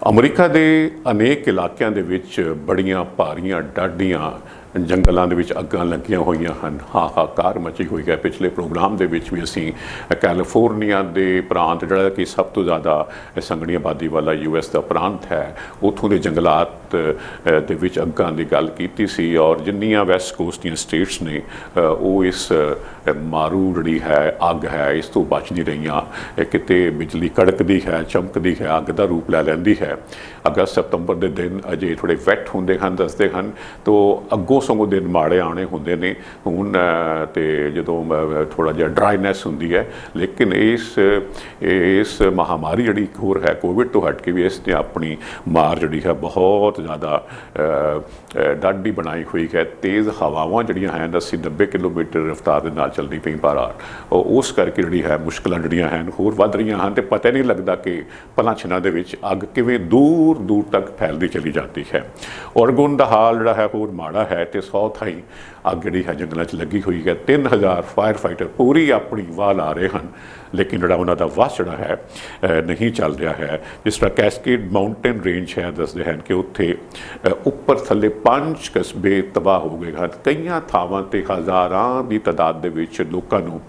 A: ਅਮਰੀਕਾ ਦੇ ਅਨੇਕ ਇਲਾਕਿਆਂ ਦੇ ਵਿੱਚ ਬੜੀਆਂ ਭਾਰੀਆਂ ਡਾਢੀਆਂ ਜੰਗਲਾਂ ਦੇ ਵਿੱਚ ਅੱਗਾਂ ਲੱਗੀਆਂ ਹੋਈਆਂ ਹਨ, ਹਾਹਾਕਾਰ ਮਚੀ ਹੋਈ ਹੈ। ਪਿਛਲੇ ਪ੍ਰੋਗਰਾਮ ਦੇ ਵਿੱਚ ਵੀ ਅਸੀਂ ਕੈਲੀਫੋਰਨੀਆ ਦੇ ਪ੍ਰਾਂਤ ਜਿਹੜਾ ਕਿ ਸਭ ਤੋਂ ਜ਼ਿਆਦਾ ਸੰਘਣੀ ਆਬਾਦੀ ਵਾਲਾ US ਦਾ ਪ੍ਰਾਂਤ ਹੈ, ਉੱਥੋਂ ਦੇ ਜੰਗਲਾਤ ਦੇ ਵਿੱਚ ਅੱਗਾਂ ਦੀ ਗੱਲ ਕੀਤੀ ਸੀ। ਔਰ ਜਿੰਨੀਆਂ ਵੈਸਟ ਕੋਸਟ ਦੀਆਂ ਸਟੇਟਸ ਨੇ ਉਹ ਇਸ ਮਾਰੂ ਜਿਹੜੀ ਹੈ ਅੱਗ ਹੈ ਇਸ ਤੋਂ ਬਚ ਨਹੀਂ ਰਹੀਆਂ। ਕਿਤੇ ਬਿਜਲੀ ਕੜਕਦੀ ਹੈ, ਚਮਕਦੀ ਹੈ, ਅੱਗ ਦਾ ਰੂਪ ਲੈ ਲੈਂਦੀ ਹੈ। ਅਗਸਤ ਸਤੰਬਰ ਦੇ ਦਿਨ ਅਜੇ ਥੋੜ੍ਹੇ ਵੈਟ ਹੁੰਦੇ ਹਨ ਦੱਸਦੇ ਹਨ। ਤੋ ਅੱਗੋਂ ਸਗੋਂ ਦਿਨ ਮਾੜੇ ਆਉਣੇ ਹੁੰਦੇ ਨੇ ਹੁਣ ਤੇ ਜਦੋਂ ਥੋੜਾ ਜਿਹਾ ਡਰਾਈਨੈਸ ਹੁੰਦੀ ਹੈ। ਲੇਕਿਨ ਇਸ ਮਹਾਮਾਰੀ ਜਿਹੜੀ ਇੱਕ ਹੋਰ ਹੈ ਕੋਵਿਡ ਤੋਂ ਹਟ ਕੇ ਵੀ ਇਸ ਨੇ ਆਪਣੀ ਮਾਰ ਜਿਹੜੀ ਹੈ ਬਹੁਤ ਜ਼ਿਆਦਾ ਡਾਢੀ ਬਣਾਈ ਹੋਈ ਹੈ। ਤੇਜ਼ ਹਵਾਵਾਂ ਜਿਹੜੀਆਂ ਹਨ 80-90 ਕਿਲੋਮੀਟਰ ਰਫ਼ਤਾਰ ਦੇ ਨਾਲ ਚੱਲਦੀ ਪਈ ਬਾਹਰ, ਉਸ ਕਰਕੇ ਜਿਹੜੀ ਹੈ ਮੁਸ਼ਕਲਾਂ ਜਿਹੜੀਆਂ ਹਨ ਹੋਰ ਵੱਧ ਰਹੀਆਂ ਹਨ ਤੇ ਪਤਾ ਨਹੀਂ ਲੱਗਦਾ ਕਿ ਪਲਾਂ ਛਿਨਾਂ ਦੇ ਵਿੱਚ ਅੱਗ ਕਿਵੇਂ ਦੂਰ ਦੂਰ ਤੱਕ ਫੈਲਦੀ ਚਲੀ ਜਾਂਦੀ ਹੈ। ਔਰਗਨ ਦਾ ਹਾਲ ਜਿਹੜਾ ਹੈ ਹੋਰ ਮਾੜਾ ਹੈ ਤੇ 100 ਥਾਈਂ ਅੱਗ ਜਿਹੜੀ ਹੈ ਜੰਗਲਾਂ 'ਚ ਲੱਗੀ ਹੋਈ ਹੈ। 3000 ਫਾਇਰ ਫਾਈਟਰ ਪੂਰੀ ਆਪਣੀ ਵਾਹ ਲਾ ਰਹੇ ਹਨ, ਲੇਕਿਨ ਜਿਹੜਾ ਉਹਨਾਂ ਦਾ ਵਸ ਜਿਹੜਾ ਹੈ ਨਹੀਂ ਚੱਲ ਰਿਹਾ ਹੈ। ਜਿਸ ਤਰ੍ਹਾਂ ਕੈਸਕੇਡ ਮਾਊਂਟੇਨ ਰੇਂਜ ਹੈ, ਦੱਸਦੇ ਹਨ ਕਿ ਉੱਥੇ ਉੱਪਰ ਥੱਲੇ 5 ਕਸਬੇ ਤਬਾਹ ਹੋ ਗਏ ਹਨ। ਕਈਆਂ ਥਾਵਾਂ 'ਤੇ ਹਜ਼ਾਰਾਂ ਦੀ ਤਾਦਾਦ ਦੇ ਵਿੱਚ ਲੋਕਾਂ ਨੂੰ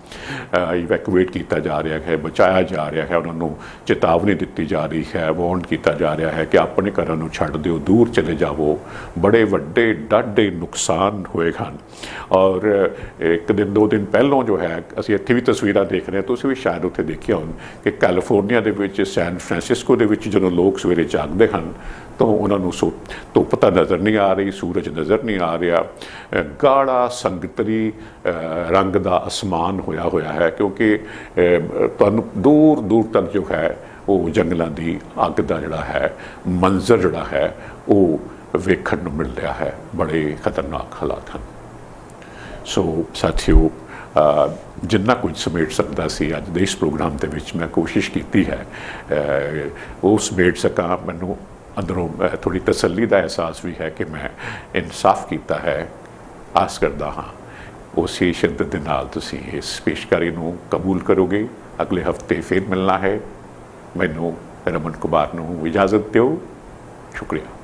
A: ਇਵੈਕੂਏਟ ਕੀਤਾ ਜਾ ਰਿਹਾ ਹੈ, ਬਚਾਇਆ ਜਾ ਰਿਹਾ ਹੈ, ਉਹਨਾਂ ਨੂੰ ਚੇਤਾਵਨੀ ਦਿੱਤੀ ਜਾ ਰਹੀ ਹੈ, ਵਾਰਨ ਕੀਤਾ ਜਾ ਰਿਹਾ ਹੈ ਕਿ ਆਪਣੇ ਘਰਾਂ ਨੂੰ ਛੱਡ ਦਿਓ, ਦੂਰ ਚਲੇ ਜਾਵੋ। ਬੜੇ ਵੱਡੇ ਡਾਢੇ ਨੁਕਸਾਨ ਹੋਏ ਹਨ। ਔਰ ਇੱਕ ਦਿਨ 2 ਦਿਨ ਪਹਿਲਾਂ ਜੋ ਹੈ ਅਸੀਂ ਇੱਥੇ ਵੀ ਤਸਵੀਰਾਂ ਦੇਖ ਰਹੇ ਹਾਂ, ਤੁਸੀਂ ਵੀ ਸ਼ਾਇਦ ਉੱਥੇ ਦੇਖਿਆ ਹੋਣ ਕਿ ਕੈਲੀਫੋਰਨੀਆ ਦੇ ਵਿੱਚ ਸੈਨ ਫਰਾਂਸਿਸਕੋ ਦੇ ਵਿੱਚ ਜਦੋਂ ਲੋਕ ਸਵੇਰੇ ਜਾਗਦੇ ਹਨ ਤਾਂ ਉਹਨਾਂ ਨੂੰ ਧੁੱਪ ਤਾਂ ਨਜ਼ਰ ਨਹੀਂ ਆ ਰਹੀ, ਸੂਰਜ ਨਜ਼ਰ ਨਹੀਂ ਆ ਰਿਹਾ, ਗਾੜਾ ਸੰਗਤਰੀ ਰੰਗ ਦਾ ਅਸਮਾਨ ਹੋਇਆ ਹੈ, ਕਿਉਂਕਿ ਤੁਹਾਨੂੰ ਦੂਰ ਦੂਰ ਤੱਕ ਜੋ ਹੈ ਉਹ ਜੰਗਲਾਂ ਦੀ ਅੱਗ ਦਾ ਜਿਹੜਾ ਹੈ ਮੰਜ਼ਰ ਜਿਹੜਾ ਹੈ ਉਹ ਵੇਖਣ ਨੂੰ ਮਿਲ ਰਿਹਾ ਹੈ। ਬੜੇ ਖਤਰਨਾਕ ਹਾਲਾਤ ਹਨ। ਸੋ ਸਾਥੀਓ, ਜਿੰਨਾ ਕੁਝ ਸਮੇਟ ਸਕਦਾ ਸੀ ਅੱਜ ਦੇ ਇਸ ਪ੍ਰੋਗਰਾਮ ਦੇ ਵਿੱਚ ਮੈਂ ਕੋਸ਼ਿਸ਼ ਕੀਤੀ ਹੈ ਉਹ ਸਮੇਟ ਸਕਾਂ। ਮੈਨੂੰ ਅੰਦਰੋਂ ਥੋੜ੍ਹੀ ਤਸੱਲੀ ਦਾ ਅਹਿਸਾਸ ਵੀ ਹੈ ਕਿ ਮੈਂ ਇਨਸਾਫ ਕੀਤਾ ਹੈ। ਆਸ ਕਰਦਾ ਹਾਂ ਉਸੇ ਸ਼ਿੱਦਤ ਦੇ ਨਾਲ ਤੁਸੀਂ ਇਸ ਪੇਸ਼ਕਾਰੀ ਨੂੰ ਕਬੂਲ ਕਰੋਗੇ। ਅਗਲੇ ਹਫਤੇ ਫਿਰ ਮਿਲਣਾ ਹੈ। ਮੈਨੂੰ ਰਮਨ ਕੁਮਾਰ ਨੂੰ ਇਜਾਜ਼ਤ ਦਿਓ। ਸ਼ੁਕਰੀਆ।